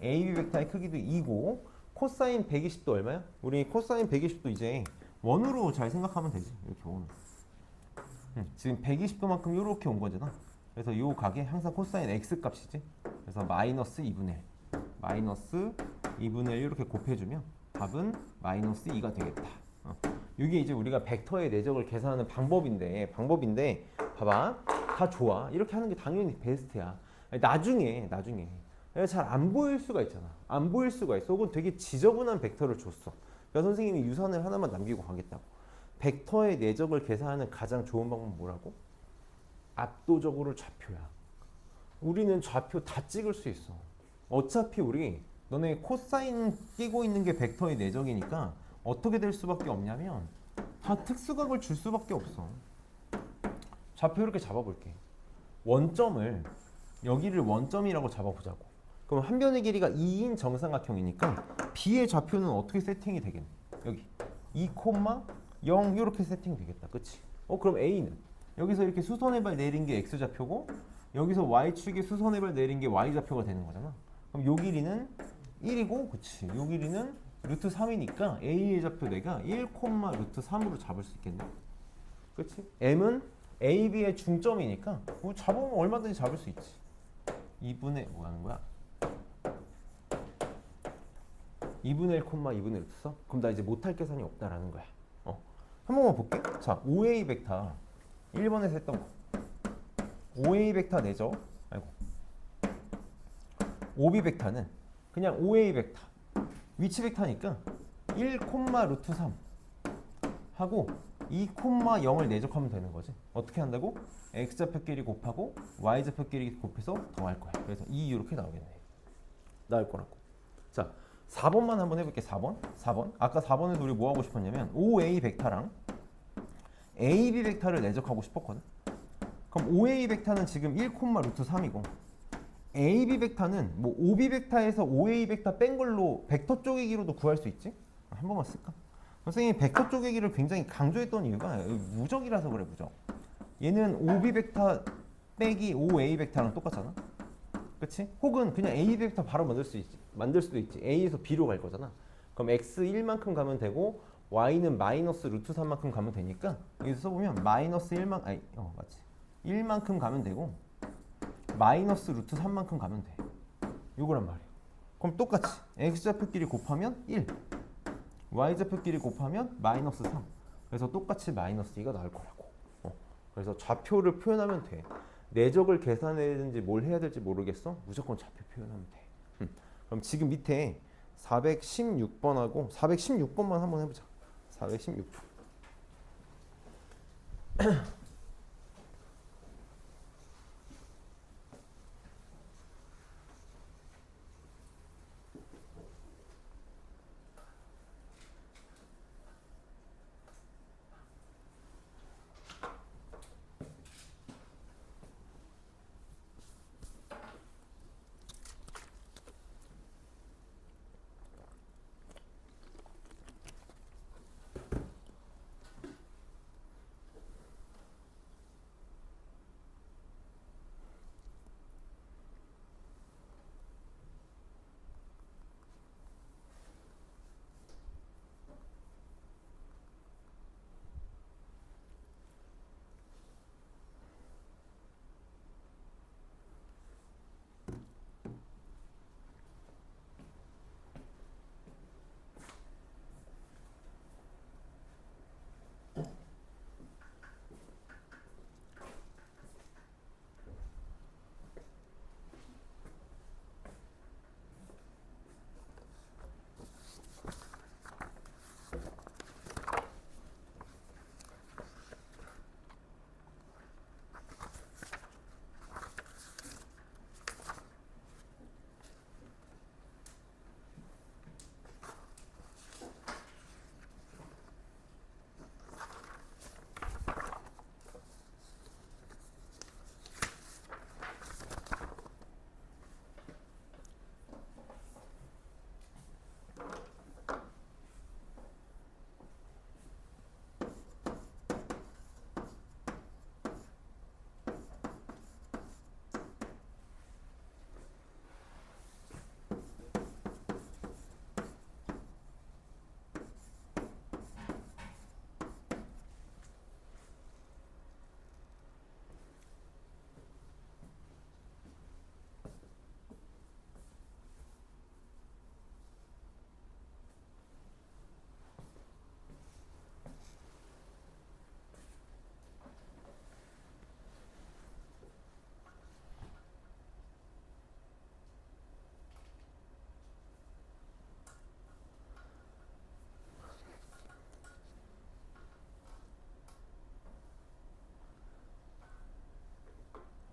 AB 벡터의 크기도 2고 코사인 120도 얼마야? 우리 코사인 120도 이제 원으로 잘 생각하면 되지. 이렇게 원으로. 지금 120도만큼 이렇게 온 거잖아. 그래서 이 각이 항상 코사인 x 값이지. 그래서 마이너스 2분의 1. 마이너스 2분의 1 이렇게 곱해주면 답은 마이너스 2가 되겠다. 이게 이제 우리가 벡터의 내적을 계산하는 방법인데 봐봐. 다 좋아. 이렇게 하는 게 당연히 베스트야. 나중에 잘 안 보일 수가 있잖아. 안 보일 수가 있어. 혹은 되게 지저분한 벡터를 줬어. 그러니까 선생님이 유선을 하나만 남기고 가겠다고. 벡터의 내적을 계산하는 가장 좋은 방법은 뭐라고? 압도적으로 좌표야. 우리는 좌표 다 찍을 수 있어. 어차피 우리 너네 코사인 끼고 있는 게 벡터의 내적이니까 어떻게 될 수밖에 없냐면 다 특수각을 줄 수밖에 없어. 좌표 이렇게 잡아볼게. 원점을 여기를 원점이라고 잡아보자고. 그럼 한 변의 길이가 2인 정삼각형이니까 B의 좌표는 어떻게 세팅이 되겠니? 여기 2,0 이렇게 세팅이 되겠다. 그치? 그럼 A는 여기서 이렇게 수선의 발 내린 게 X좌표고 여기서 Y축에 수선의 발 내린 게 Y좌표가 되는 거잖아. 그럼 요 길이는 1이고 그치? 요 길이는 루트 3이니까 A의 좌표 내가 1, 루트 3으로 잡을 수 있겠네. 그치? M은 A, B의 중점이니까 뭐 잡으면 얼마든지 잡을 수 있지. 2분의 뭐 하는 거야? 2분의 1, 2분의 루트 4? 그럼 나 이제 못할 계산이 없다라는 거야. 한 번만 볼게. 자, OA 벡터 1번에서 했던 거. OA 벡터 내죠. 아이고. OB 벡터는 그냥 OA 벡터. 위치 벡터니까 1, 루트 3 하고 2, 0을 내적하면 되는 거지. 어떻게 한다고? x좌표끼리 곱하고 y좌표끼리 곱해서 더할 거야. 그래서 2 이렇게 나오겠네. 나올 거라고. 자, 4번만 한번 해볼게. 4번. 아까 4번에서 우리 뭐 하고 싶었냐면 OA 벡터랑 AB 벡터를 내적하고 싶었거든. 그럼 OA 벡터는 지금 1, 루트 3이고 AB 벡터는 뭐 OB 벡터에서 OA 벡터 뺀 걸로 벡터 쪼개기로도 구할 수 있지? 한 번만 쓸까? 선생님이 벡터 쪼개기를 굉장히 강조했던 이유가 무적이라서 그래. 무적. 얘는 OB 벡터 빼기 OA 벡터랑 똑같잖아. 그치? 혹은 그냥 A 벡터 바로 만들 수도 있지. A에서 B로 갈 거잖아. 그럼 X 1만큼 가면 되고 Y는 마이너스 루트 3만큼 가면 되니까 여기서 써보면 마이너스 1만큼 가면 되고 마이너스 루트 3만큼 가면 돼. 요거란 말이야. 그럼 똑같이 X좌표끼리 곱하면 1 Y좌표끼리 곱하면 마이너스 3 그래서 똑같이 마이너스 2가 나올 거라고. 그래서 좌표를 표현하면 돼. 내적을 계산해야 되는지 뭘 해야 될지 모르겠어? 무조건 좌표 표현하면 돼. 그럼 지금 밑에 416번하고 416번만 한번 해보자. 416번.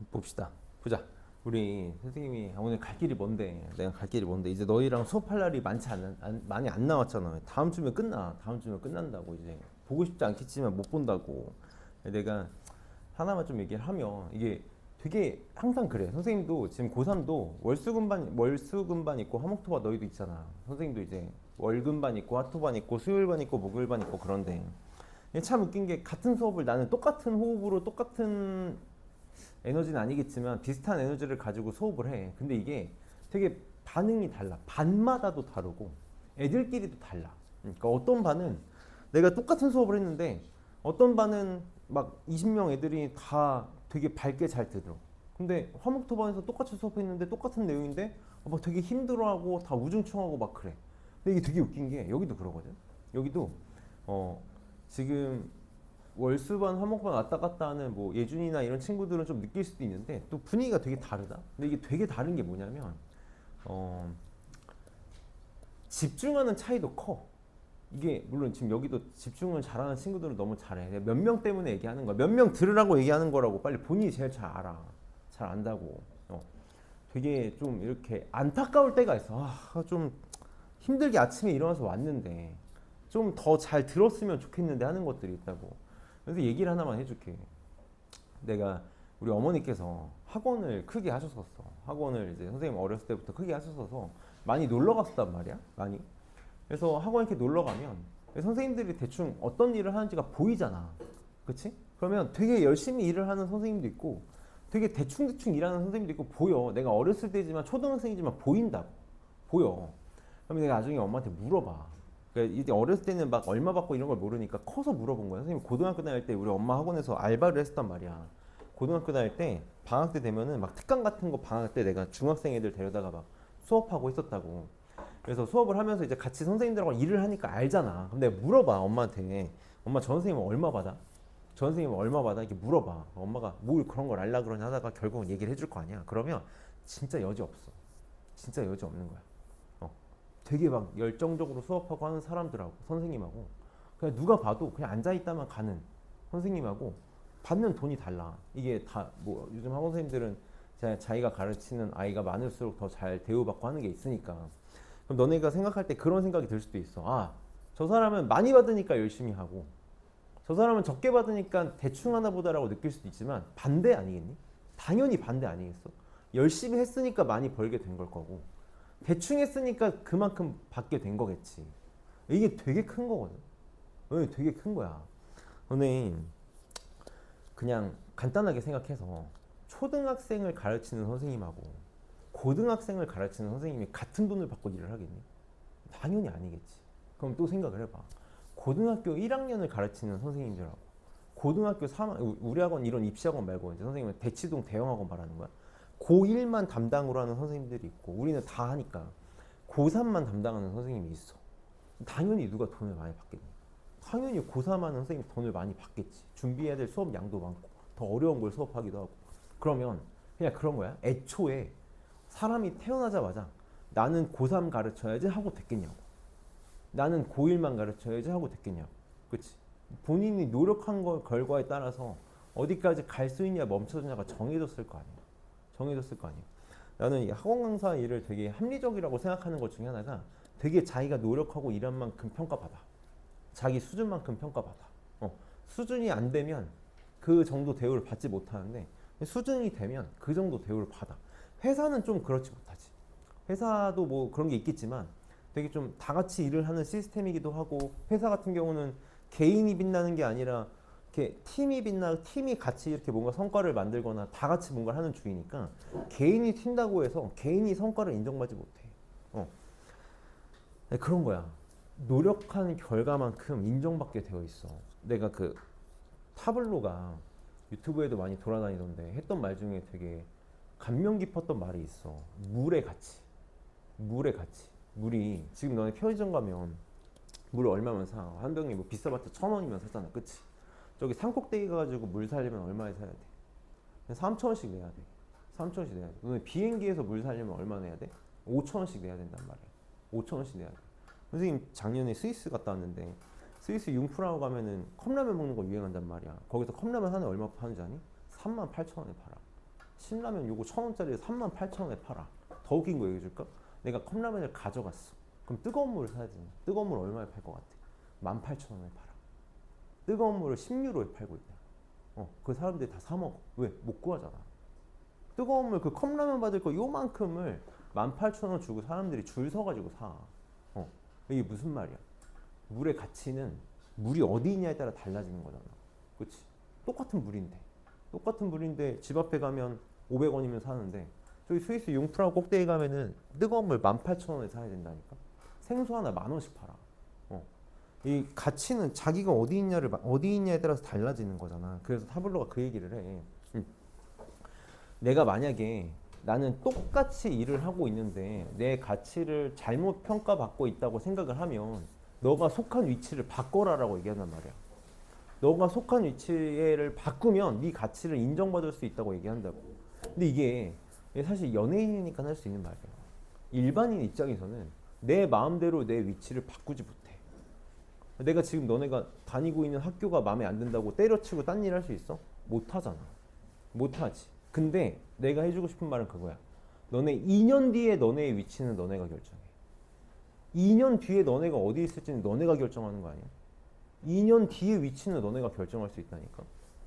봅시다. 보자. 우리 선생님이 오늘 갈 길이 먼데 내가 갈 길이 먼데 이제 너희랑 수업할 날이 많이 안 남았잖아. 다음 주면 끝나. 다음 주면 끝난다고. 이제 보고 싶지 않겠지만 못 본다고. 내가 하나만 좀 얘기를 하면 이게 되게 항상 그래. 선생님도 지금 고3도 월수금반 있고 화목토반 너희도 있잖아. 선생님도 이제 월금반 있고 화토반 있고 수요일반 있고 목요일반 있고 그런데 참 웃긴 게 같은 수업을 나는 똑같은 호흡으로 똑같은 에너지는 아니겠지만 비슷한 에너지를 가지고 수업을 해. 근데 이게 되게 반응이 달라. 반마다도 다르고 애들끼리도 달라. 그러니까 어떤 반은 내가 똑같은 수업을 했는데 어떤 반은 막 20명 애들이 다 되게 밝게 잘 들어. 근데 화목토반에서 똑같이 수업했는데 똑같은 내용인데 막 되게 힘들어하고 다 우중충하고 막 그래. 근데 이게 되게 웃긴 게 여기도 그러거든. 여기도 지금 월수반, 화목반 왔다 갔다 하는 뭐 예준이나 이런 친구들은 좀 느낄 수도 있는데 또 분위기가 되게 다르다. 근데 이게 되게 다른 게 뭐냐면 집중하는 차이도 커. 이게 물론 지금 여기도 집중을 잘하는 친구들은 너무 잘해. 몇 명 때문에 얘기하는 거야. 몇 명 들으라고 얘기하는 거라고. 빨리 본인이 제일 잘 알아. 잘 안다고. 되게 좀 이렇게 안타까울 때가 있어. 좀 힘들게 아침에 일어나서 왔는데 좀 더 잘 들었으면 좋겠는데 하는 것들이 있다고. 그래서 얘기를 하나만 해줄게. 내가 우리 어머니께서 학원을 크게 하셨었어. 학원을 이제 선생님 어렸을 때부터 크게 하셨어서 많이 놀러 갔었단 말이야. 많이. 그래서 학원 이렇게 놀러 가면 선생님들이 대충 어떤 일을 하는지가 보이잖아. 그치? 그러면 되게 열심히 일을 하는 선생님도 있고 되게 대충대충 일하는 선생님도 있고 보여. 내가 어렸을 때지만 초등학생이지만 보인다고. 보여. 그러면 내가 나중에 엄마한테 물어봐. 그러니까 이제 어렸을 때는 막 얼마 받고 이런 걸 모르니까 커서 물어본 거야. 선생님 고등학교 다닐 때 우리 엄마 학원에서 알바를 했었단 말이야. 고등학교 다닐 때 방학 때 되면은 막 특강 같은 거 방학 때 내가 중학생 애들 데려다가 막 수업하고 있었다고. 그래서 수업을 하면서 이제 같이 선생님들하고 일을 하니까 알잖아. 그럼 내가 물어봐 엄마한테. 엄마 저 선생님은 얼마 받아? 저 선생님은 얼마 받아? 이렇게 물어봐. 엄마가 뭘 그런 걸 알라 그러냐 하다가 결국은 얘기를 해줄 거 아니야. 그러면 진짜 여지 없어. 진짜 여지 없는 거야. 되게 막 열정적으로 수업하고 하는 사람들하고 선생님하고 그냥 누가 봐도 그냥 앉아있다만 가는 선생님하고 받는 돈이 달라. 이게 다 뭐 요즘 학원 선생님들은 자기가 가르치는 아이가 많을수록 더 잘 대우받고 하는 게 있으니까. 그럼 너네가 생각할 때 그런 생각이 들 수도 있어. 저 사람은 많이 받으니까 열심히 하고 저 사람은 적게 받으니까 대충 하나 보다라고 느낄 수도 있지만 반대 아니겠니? 당연히 반대 아니겠어? 열심히 했으니까 많이 벌게 된 걸 거고 대충 했으니까 그만큼 받게 된 거겠지. 이게 되게 큰 거거든. 되게 큰 거야. 너네 그냥 간단하게 생각해서 초등학생을 가르치는 선생님하고 고등학생을 가르치는 선생님이 같은 돈을 받고 일을 하겠니? 당연히 아니겠지. 그럼 또 생각을 해봐. 고등학교 1학년을 가르치는 선생님들하고 고등학교 3학년, 우리 학원 이런 입시학원 말고 이제 선생님은 대치동 대형학원 말하는 거야. 고1만 담당으로 하는 선생님들이 있고 우리는 다 하니까 고3만 담당하는 선생님이 있어. 당연히 누가 돈을 많이 받겠니? 당연히 고3 하는 선생님이 돈을 많이 받겠지. 준비해야 될 수업 양도 많고 더 어려운 걸 수업하기도 하고. 그러면 그냥 그런 거야. 애초에 사람이 태어나자마자 나는 고3 가르쳐야지 하고 됐겠냐고. 나는 고1만 가르쳐야지 하고 됐겠냐고. 그치? 본인이 노력한 거 결과에 따라서 어디까지 갈 수 있냐 멈춰주냐가 정해졌을 거 아니야. 정해졌을 거 아니야. 나는 이 학원 강사 일을 되게 합리적이라고 생각하는 것 중에 하나가 되게 자기가 노력하고 일한 만큼 평가받아. 자기 수준만큼 평가받아. 수준이 안 되면 그 정도 대우를 받지 못하는데 수준이 되면 그 정도 대우를 받아. 회사는 좀 그렇지 못하지. 회사도 뭐 그런 게 있겠지만 되게 좀 다 같이 일을 하는 시스템이기도 하고 회사 같은 경우는 개인이 빛나는 게 아니라 이렇게 팀이 같이 이렇게 뭔가 성과를 만들거나 다 같이 뭔가를 하는 주의니까 개인이 튄다고 해서 개인이 성과를 인정받지 못해. 네, 그런 거야. 노력한 결과만큼 인정받게 되어 있어. 내가 그 타블로가 유튜브에도 많이 돌아다니던데 했던 말 중에 되게 감명 깊었던 말이 있어. 물의 가치. 물의 가치. 물이 지금 너네 편의점 가면 물 얼마면 사? 한 병이 뭐 비싸봤자 1,000원이면 사잖아. 그치? 저기 산꼭대기 가가지고 물 사려면 얼마에 사야 돼? 3,000원씩 내야 돼. 3,000원씩 내야 돼. 너네 비행기에서 물 사려면 얼마 내야 돼? 5,000원씩 내야 된단 말이야. 5,000원씩 내야 돼. 선생님 작년에 스위스 갔다 왔는데 스위스 융프라우 가면은 컵라면 먹는 거 유행한단 말이야. 거기서 컵라면 하나에 얼마 파는지 아니? 38,000원에 팔아. 신라면 요거 1,000원짜리 38,000원에 팔아. 더 웃긴 거 얘기해줄까? 내가 컵라면을 가져갔어. 그럼 뜨거운 물을 사야지. 뜨거운 물 얼마에 팔 것 같아? 18,000원에 팔아. 뜨거운 물을 10유로에 팔고 있다. 그 사람들이 다 사 먹어. 왜? 못 구하잖아. 뜨거운 물 그 컵라면 받을 거 요만큼을 18,000원 주고 사람들이 줄 서가지고 사. 이게 무슨 말이야? 물의 가치는 물이 어디 있냐에 따라 달라지는 거잖아. 그치? 똑같은 물인데 집 앞에 가면 500원이면 사는데 저기 스위스 융프라우 꼭대기 가면은 뜨거운 물 18,000원에 사야 된다니까. 생수 하나 10,000원씩 팔아. 이 가치는 자기가 어디 있냐에 따라서 달라지는 거잖아. 그래서 타블로가 그 얘기를 해. 내가 만약에 나는 똑같이 일을 하고 있는데 내 가치를 잘못 평가받고 있다고 생각을 하면 너가 속한 위치를 바꿔라라고 얘기한단 말이야. 너가 속한 위치를 바꾸면 네 가치를 인정받을 수 있다고 얘기한다고. 근데 이게 사실 연예인이니까 할 수 있는 말이야. 일반인 입장에서는 내 마음대로 내 위치를 바꾸지 못해. 내가 지금 너네가 다니고 있는 학교가 마음에 안 든다고 때려치고 딴 일 할 수 있어? 못하잖아. 못하지. 근데 내가 해주고 싶은 말은 그거야. 너네 2년 뒤에 너네의 위치는 너네가 결정해. 2년 뒤에 너네가 어디 있을지는 너네가 결정하는 거 아니야? 2년 뒤의 위치는 너네가 결정할 수 있다니까.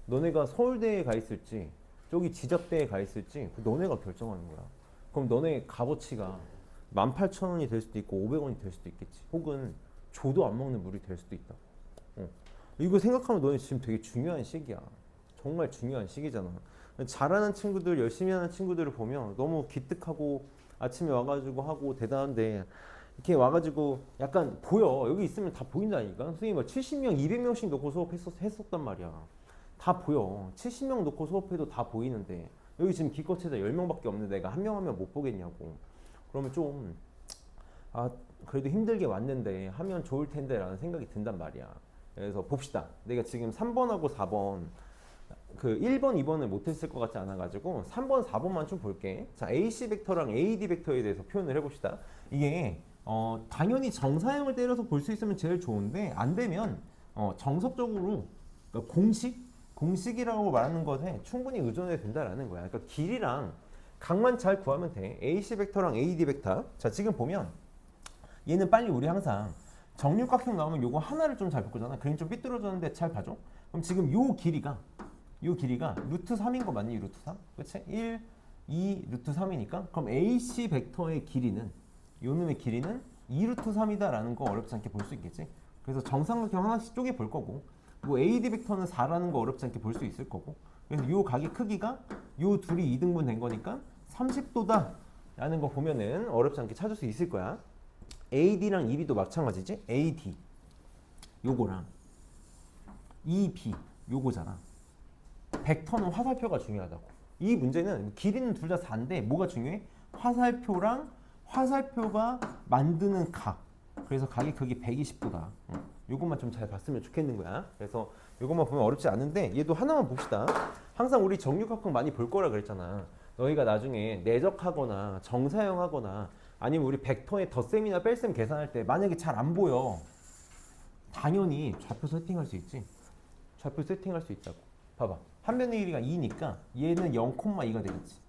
너네가 서울대에 가 있을지 저기 지잡대에 가 있을지 너네가 결정하는 거야. 그럼 너네 값어치가 18,000원이 될 수도 있고 500원이 될 수도 있겠지. 혹은 조도 안 먹는 물이 될 수도 있다. 이거 생각하면 너네 지금 되게 중요한 시기야. 정말 중요한 시기잖아. 잘하는 친구들, 열심히 하는 친구들을 보면 너무 기특하고 아침에 와가지고 하고 대단한데 이렇게 와가지고 약간 보여. 여기 있으면 다 보인다니까. 선생님 뭐 70명, 200명씩 놓고 수업했었단 말이야. 다 보여. 70명 놓고 수업해도 다 보이는데 여기 지금 기껏해서 10명밖에 없는데 내가 한 명 하면 못 보겠냐고. 그러면 좀 그래도 힘들게 왔는데 하면 좋을 텐데 라는 생각이 든단 말이야. 그래서 봅시다. 내가 지금 3번하고 4번 그 1번, 2번을 못했을 것 같지 않아가지고 3번, 4번만 좀 볼게. 자, AC 벡터랑 AD 벡터에 대해서 표현을 해봅시다. 이게 당연히 정사형을 때려서 볼 수 있으면 제일 좋은데 안 되면 정석적으로 그러니까 공식이라고 말하는 것에 충분히 의존해도 된다라는 거야. 그러니까 길이랑 각만 잘 구하면 돼. AC 벡터랑 AD 벡터. 자, 지금 보면 얘는 빨리 우리 항상 정육각형 나오면 요거 하나를 좀 잘 바꾸잖아. 그림 좀 삐뚤어졌는데 잘 봐줘. 그럼 지금 요 길이가 루트 3인 거 맞니? 루트 3? 그치? 1, 2, 루트 3이니까 그럼 AC 벡터의 길이는 요 놈의 길이는 2 루트 3이다 라는 거 어렵지 않게 볼 수 있겠지. 그래서 정삼각형 하나씩 쪼개 볼 거고 뭐 AD 벡터는 4라는 거 어렵지 않게 볼 수 있을 거고 그래서 요 각의 크기가 요 둘이 2등분 된 거니까 30도다 라는 거 보면은 어렵지 않게 찾을 수 있을 거야. AD랑 EB도 마찬가지지. AD 요거랑 EB 요거잖아. 벡터는 화살표가 중요하다고. 이 문제는 길이는 둘 다 4인데 뭐가 중요해? 화살표랑 화살표가 만드는 각. 그래서 각의 크기 120도다. 요것만 좀 잘 봤으면 좋겠는 거야. 그래서 요것만 보면 어렵지 않은데 얘도 하나만 봅시다. 항상 우리 정육각형 많이 볼 거라 그랬잖아. 너희가 나중에 내적하거나 정사형하거나 아니면 우리 벡터의 덧셈이나 뺄셈 계산할 때 만약에 잘 안 보여. 당연히 좌표 세팅할 수 있지. 좌표 세팅할 수 있다고. 봐봐. 한 변의 길이가 2니까 얘는 0,2가 되겠지.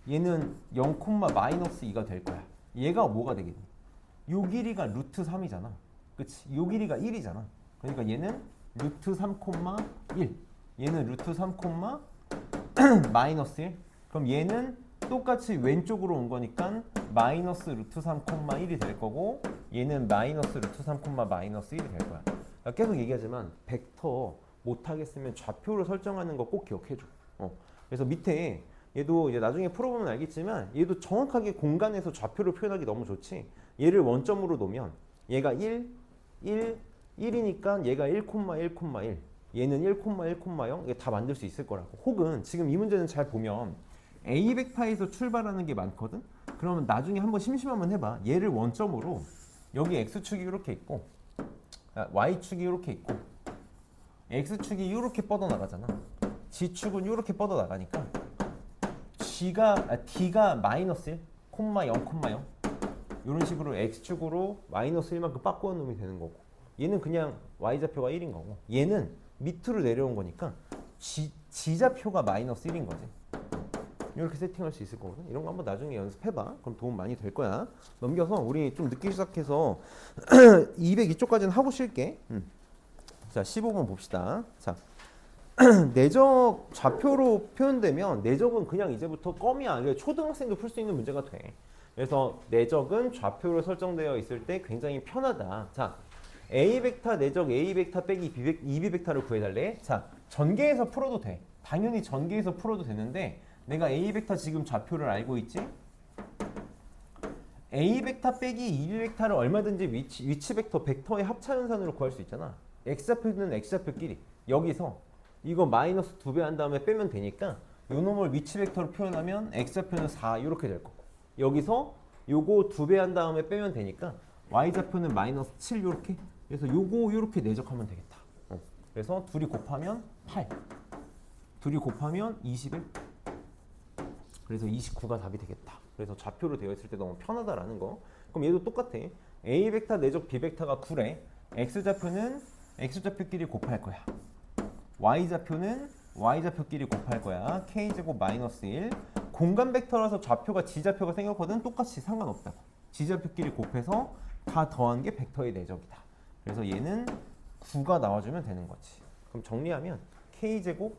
얘는 0,-2가 될 거야. 얘가 뭐가 되겠니? 요 길이가 루트 3이잖아. 그치? 요 길이가 1이잖아. 그러니까 얘는 루트 3,1. 얘는 루트 3, 마이너스 1. 그럼 얘는 똑같이 왼쪽으로 온 거니까 마이너스 루트 3,1이 될 거고 얘는 마이너스 루트 3, 마이너스 1이 될 거야. 계속 얘기하지만 벡터 못하겠으면 좌표를 설정하는 거 꼭 기억해줘. 그래서 밑에 얘도 이제 나중에 풀어보면 알겠지만 얘도 정확하게 공간에서 좌표를 표현하기 너무 좋지. 얘를 원점으로 놓으면 얘가 1, 1이니까 얘가 1,1,1 얘는 1,1,0 이게 다 만들 수 있을 거라고. 혹은 지금 이 문제는 잘 보면 A 벡터에서 출발하는 게 많거든. 그러면 나중에 한번 심심하면 해봐. 얘를 원점으로 여기 X축이 이렇게 있고 Y축이 이렇게 있고 X축이 이렇게 뻗어나가잖아. G축은 이렇게 뻗어나가니까 D가 마이너스 1, 0,0 이런 식으로 X축으로 마이너스 1만큼 바꾸는 놈이 되는 거고 얘는 그냥 Y좌표가 1인 거고 얘는 밑으로 내려온 거니까 G좌표가 마이너스 1인 거지. 이렇게 세팅할 수 있을 거거든. 이런 거 한번 나중에 연습해봐. 그럼 도움 많이 될 거야. 넘겨서 우리 좀 늦게 시작해서 202쪽까지는 하고 쉴게. 자, 15번 봅시다. 자, 내적 좌표로 표현되면 내적은 그냥 이제부터 껌이 아니라 초등학생도 풀 수 있는 문제가 돼. 그래서 내적은 좌표로 설정되어 있을 때 굉장히 편하다. 자, A 벡터 내적 A 벡터 빼기 B 벡터를 구해달래. 자, 전개해서 풀어도 돼. 당연히 전개해서 풀어도 되는데 내가 A 벡터 지금 좌표를 알고 있지? A 벡터 빼기 2B 벡터를 얼마든지 위치 벡터 벡터의 합차 연산으로 구할 수 있잖아. X좌표는 X좌표끼리. 여기서 이거 마이너스 2배 한 다음에 빼면 되니까 요 놈을 위치 벡터로 표현하면 X좌표는 4 이렇게 될 거고. 여기서 요거 2배 한 다음에 빼면 되니까 Y좌표는 마이너스 7 이렇게. 그래서 요거 이렇게 내적하면 되겠다. 그래서 둘이 곱하면 8. 둘이 곱하면 21. 그래서 29가 답이 되겠다. 그래서 좌표로 되어 있을 때 너무 편하다라는 거. 그럼 얘도 똑같아. A 벡터 내적 B 벡터가 9래. X좌표는 X좌표끼리 곱할 거야. Y좌표는 Y좌표끼리 곱할 거야. K제곱 마이너스 1. 공간 벡터라서 좌표가 G좌표가 생겼거든. 똑같이 상관없다고. G좌표끼리 곱해서 다 더한 게 벡터의 내적이다. 그래서 얘는 9가 나와주면 되는 거지. 그럼 정리하면 K제곱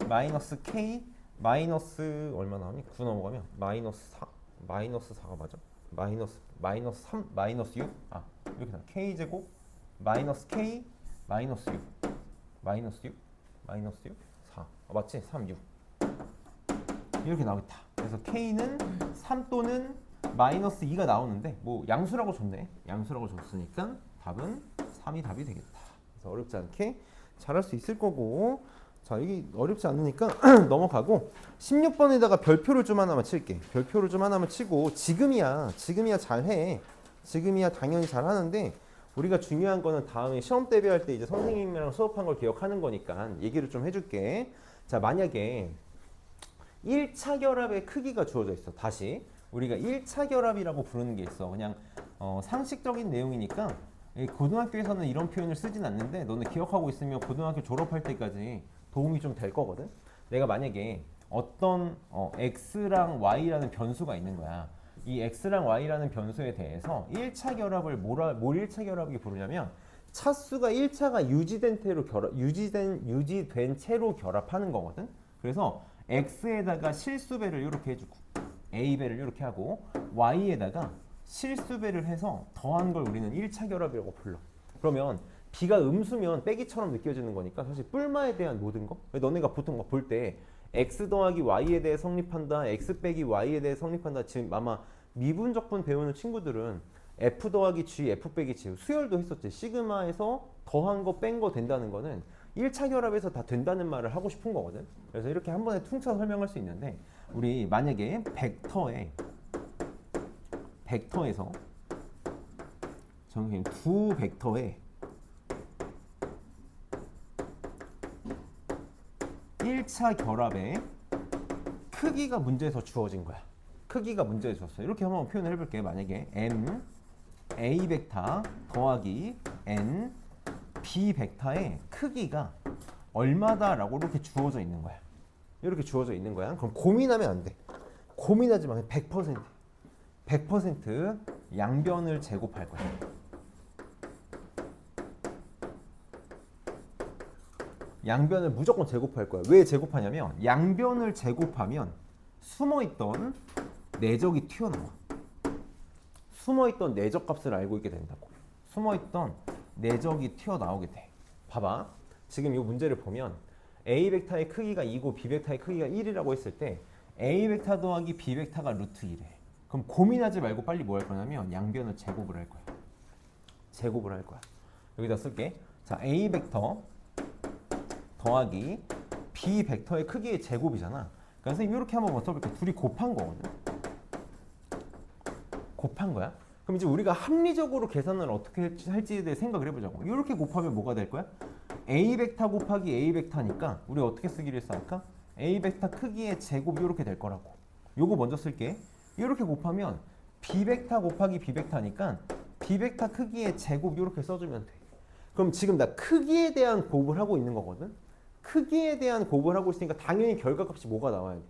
마이너스 K 마이너스 얼마 나오니? 9 넘어가면 마이너스 4 마이너스 4가 맞아? 마이너스 3 마이너스 6? 아 이렇게 나와. K제곱 마이너스 K 마이너스 6 마이너스 6 마이너스 6 4 맞지? 3 6 이렇게 나오겠다. 그래서 K는 3 또는 마이너스 2가 나오는데 뭐 양수라고 줬네. 양수라고 줬으니까 답은 3이 답이 되겠다. 그래서 어렵지 않게 잘할 수 있을 거고. 자, 이게 어렵지 않으니까 넘어가고 16번에다가 별표를 좀 하나만 칠게. 별표를 좀 하나만 치고 지금이야 잘해. 지금이야 당연히 잘하는데 우리가 중요한 거는 다음에 시험 대비할 때 이제 선생님이랑 수업한 걸 기억하는 거니까 얘기를 좀 해줄게. 자, 만약에 1차 결합의 크기가 주어져 있어. 다시 우리가 1차 결합이라고 부르는 게 있어. 그냥 상식적인 내용이니까 고등학교에서는 이런 표현을 쓰진 않는데 너는 기억하고 있으면 고등학교 졸업할 때까지 도움이 좀 될 거거든. 내가 만약에 어떤 x랑 y라는 변수가 있는 거야. 이 x랑 y라는 변수에 대해서 1차 결합을 뭘 1차 결합이 부르냐면 차수가 1차가 유지된 채로 결합하는 거거든. 그래서 x에다가 실수배를 이렇게 해주고 a배를 이렇게 하고 y에다가 실수배를 해서 더한 걸 우리는 1차 결합이라고 불러. 그러면 b가 음수면 빼기처럼 느껴지는 거니까 사실 뿔마에 대한 모든 거. 너네가 보통 막 볼 때 x 더하기 y에 대해 성립한다, x 빼기 y에 대해 성립한다. 지금 아마 미분적분 배우는 친구들은 f 더하기 g, f 빼기 g 수열도 했었지. 시그마에서 더한 거 뺀 거 된다는 거는 1차 결합에서 다 된다는 말을 하고 싶은 거거든. 그래서 이렇게 한 번에 퉁쳐 설명할 수 있는데 우리 만약에 벡터에서 선생님 두 벡터에 1차 결합의 크기가 문제에서 주어진 거야. 크기가 문제에서 줬어. 이렇게 한번 표현을 해볼게요. 만약에 m a 벡터 더하기 n b 벡터의 크기가 얼마다라고 이렇게 주어져 있는 거야. 이렇게 주어져 있는 거야. 그럼 고민하면 안 돼. 고민하지 마. 100% 양변을 제곱할 거야. 양변을 무조건 제곱할 거야. 왜 제곱하냐면 양변을 제곱하면 숨어있던 내적이 튀어나와. 숨어있던 내적 값을 알고 있게 된다고. 숨어있던 내적이 튀어나오게 돼. 봐봐. 지금 이 문제를 보면 A 벡터의 크기가 2고 B 벡터의 크기가 1이라고 했을 때 A 벡터 더하기 B 벡터가 루트 1에. 그럼 고민하지 말고 빨리 뭐 할 거냐면 양변을 제곱을 할 거야. 제곱을 할 거야. 여기다 쓸게. 자, A 벡터 더하기 B 벡터의 크기의 제곱이잖아. 그러니까 선생님 이렇게 한번 써볼게. 둘이 곱한 거거든. 곱한 거야. 그럼 이제 우리가 합리적으로 계산을 어떻게 할지에 대해 생각을 해보자고. 이렇게 곱하면 뭐가 될 거야? A 벡터 곱하기 A 벡터니까 우리 어떻게 쓰기로 했어 아까? A 벡터 크기의 제곱 이렇게 될 거라고. 요거 먼저 쓸게. 이렇게 곱하면 B 벡터 곱하기 B 벡터니까 B 벡터 크기의 제곱 이렇게 써주면 돼. 그럼 지금 나 크기에 대한 곱을 하고 있는 거거든. 크기에 대한 곱을 하고 있으니까 당연히 결과값이 뭐가 나와야 돼?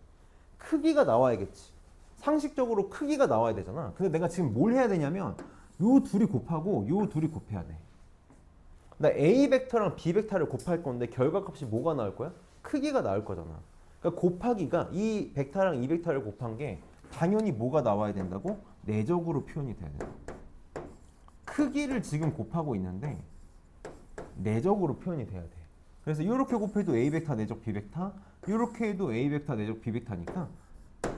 크기가 나와야겠지. 상식적으로 크기가 나와야 되잖아. 근데 내가 지금 뭘 해야 되냐면 요 둘이 곱하고 요 둘이 곱해야 돼. 나 A 벡터랑 B 벡터를 곱할 건데 결과값이 뭐가 나올 거야? 크기가 나올 거잖아. 그러니까 곱하기가 이 벡터랑 이 벡터를 곱한 게 당연히 뭐가 나와야 된다고? 내적으로 표현이 돼야 돼. 크기를 지금 곱하고 있는데 내적으로 표현이 돼야 돼. 그래서 이렇게 곱해도 A 벡터 내적 B 벡터, 이렇게 해도 A 벡터 내적 B 벡터니까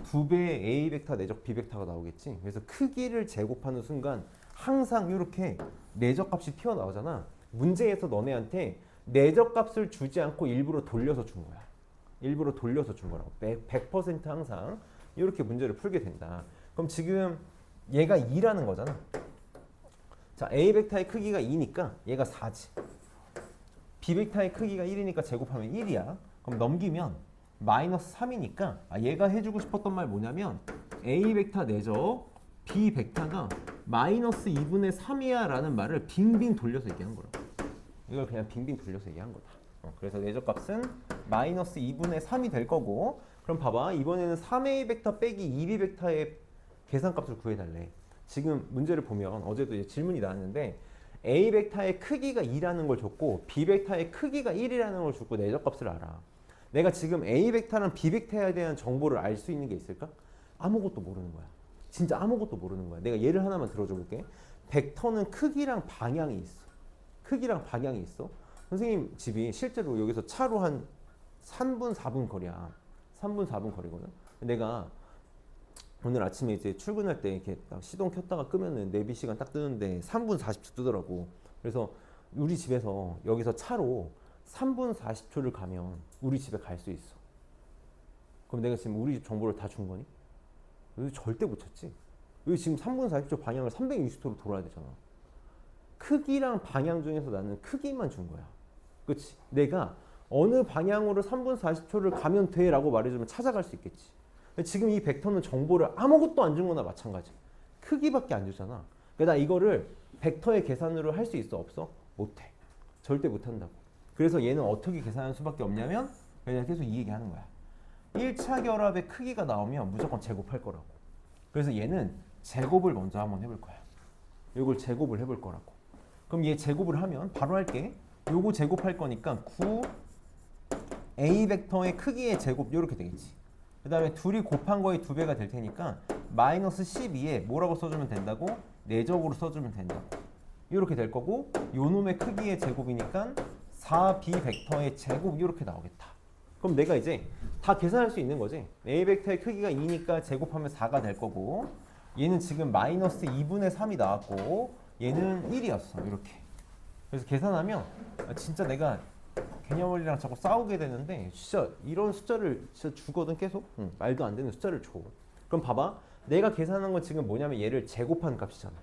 두 배의 A 벡터 내적 B 벡터가 나오겠지. 그래서 크기를 제곱하는 순간 항상 이렇게 내적 값이 튀어나오잖아. 문제에서 너네한테 내적 값을 주지 않고 일부러 돌려서 준 거야. 일부러 돌려서 준 거라고. 100% 항상 이렇게 문제를 풀게 된다. 그럼 지금 얘가 2라는 거잖아. 자, A 벡터의 크기가 2니까 얘가 4지. B 벡터의 크기가 1이니까 제곱하면 1이야. 그럼 넘기면 마이너스 3이니까 얘가 해주고 싶었던 말 뭐냐면 A 벡터 내적 B 벡터가 마이너스 2분의 3이야 라는 말을 빙빙 돌려서 얘기한 거라고. 이걸 그냥 빙빙 돌려서 얘기한 거다. 그래서 내적 값은 마이너스 2분의 3이 될 거고, 그럼 봐봐. 이번에는 3A 벡터 빼기 2B 벡터의 계산값을 구해달래. 지금 문제를 보면 어제도 이제 질문이 나왔는데 A 벡터의 크기가 2라는 걸 줬고 B 벡터의 크기가 1이라는 걸 줬고 내적 값을 알아. 내가 지금 A 벡터랑 B 벡터에 대한 정보를 알 수 있는 게 있을까? 아무것도 모르는 거야. 진짜 아무것도 모르는 거야. 내가 예를 하나만 들어줘 볼게. 벡터는 크기랑 방향이 있어. 크기랑 방향이 있어. 선생님 집이 실제로 여기서 차로 한 3분 4분 거리야. 3분 4분 거리거든. 내가 오늘 아침에 이제 출근할 때 이렇게 딱 시동 켰다가 끄면은 내비 시간 딱 뜨는데 3분 40초 뜨더라고. 그래서 우리 집에서 여기서 차로 3분 40초를 가면 우리 집에 갈 수 있어. 그럼 내가 지금 우리 집 정보를 다 준 거니? 여기 절대 못 찾지. 여기 지금 3분 40초 방향을 360도로 돌아야 되잖아. 크기랑 방향 중에서 나는 크기만 준 거야. 그치? 내가 어느 방향으로 3분 40초를 가면 돼 라고 말해주면 찾아갈 수 있겠지. 지금 이 벡터는 정보를 아무것도 안 준 거나 마찬가지. 크기밖에 안 주잖아. 그러니까 나 이거를 벡터의 계산으로 할 수 있어? 없어? 못해. 절대 못한다고. 그래서 얘는 어떻게 계산할 수밖에 없냐면 그냥 계속 이 얘기 하는 거야. 1차 결합의 크기가 나오면 무조건 제곱할 거라고. 그래서 얘는 제곱을 먼저 한번 해볼 거야. 이걸 제곱을 해볼 거라고. 그럼 얘 제곱을 하면 바로 할게. 요거 제곱할 거니까 9 A 벡터의 크기의 제곱 이렇게 되겠지. 그 다음에 둘이 곱한 거의 2배가 될 테니까 마이너스 12에 뭐라고 써주면 된다고? 내적으로 써주면 된다고. 이렇게 될 거고 요 놈의 크기의 제곱이니까 4B 벡터의 제곱 이렇게 나오겠다. 그럼 내가 이제 다 계산할 수 있는 거지. A 벡터의 크기가 2니까 제곱하면 4가 될 거고 얘는 지금 마이너스 2분의 3이 나왔고 얘는 1이었어. 이렇게. 그래서 계산하면 진짜 내가 개념원리랑 자꾸 싸우게 되는데 진짜 이런 숫자를 진짜 주거든 계속. 말도 안 되는 숫자를 줘. 그럼 봐봐. 내가 계산한 건 지금 뭐냐면 얘를 제곱한 값이잖아.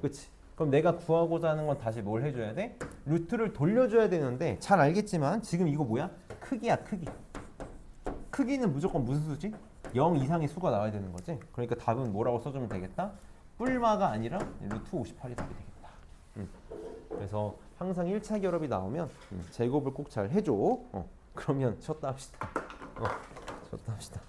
그치? 그럼 내가 구하고자 하는 건 다시 뭘 해줘야 돼? 루트를 돌려줘야 되는데 잘 알겠지만 지금 이거 뭐야? 크기야 크기. 크기는 무조건 무슨 수지? 0 이상의 수가 나와야 되는 거지. 그러니까 답은 뭐라고 써주면 되겠다? 뿔마가 아니라 루트 58이 답이 되겠다. 그래서 항상 1차 결합이 나오면 제곱을 꼭 잘 해줘. 그러면 쳤다 합시다. 쳤다 합시다.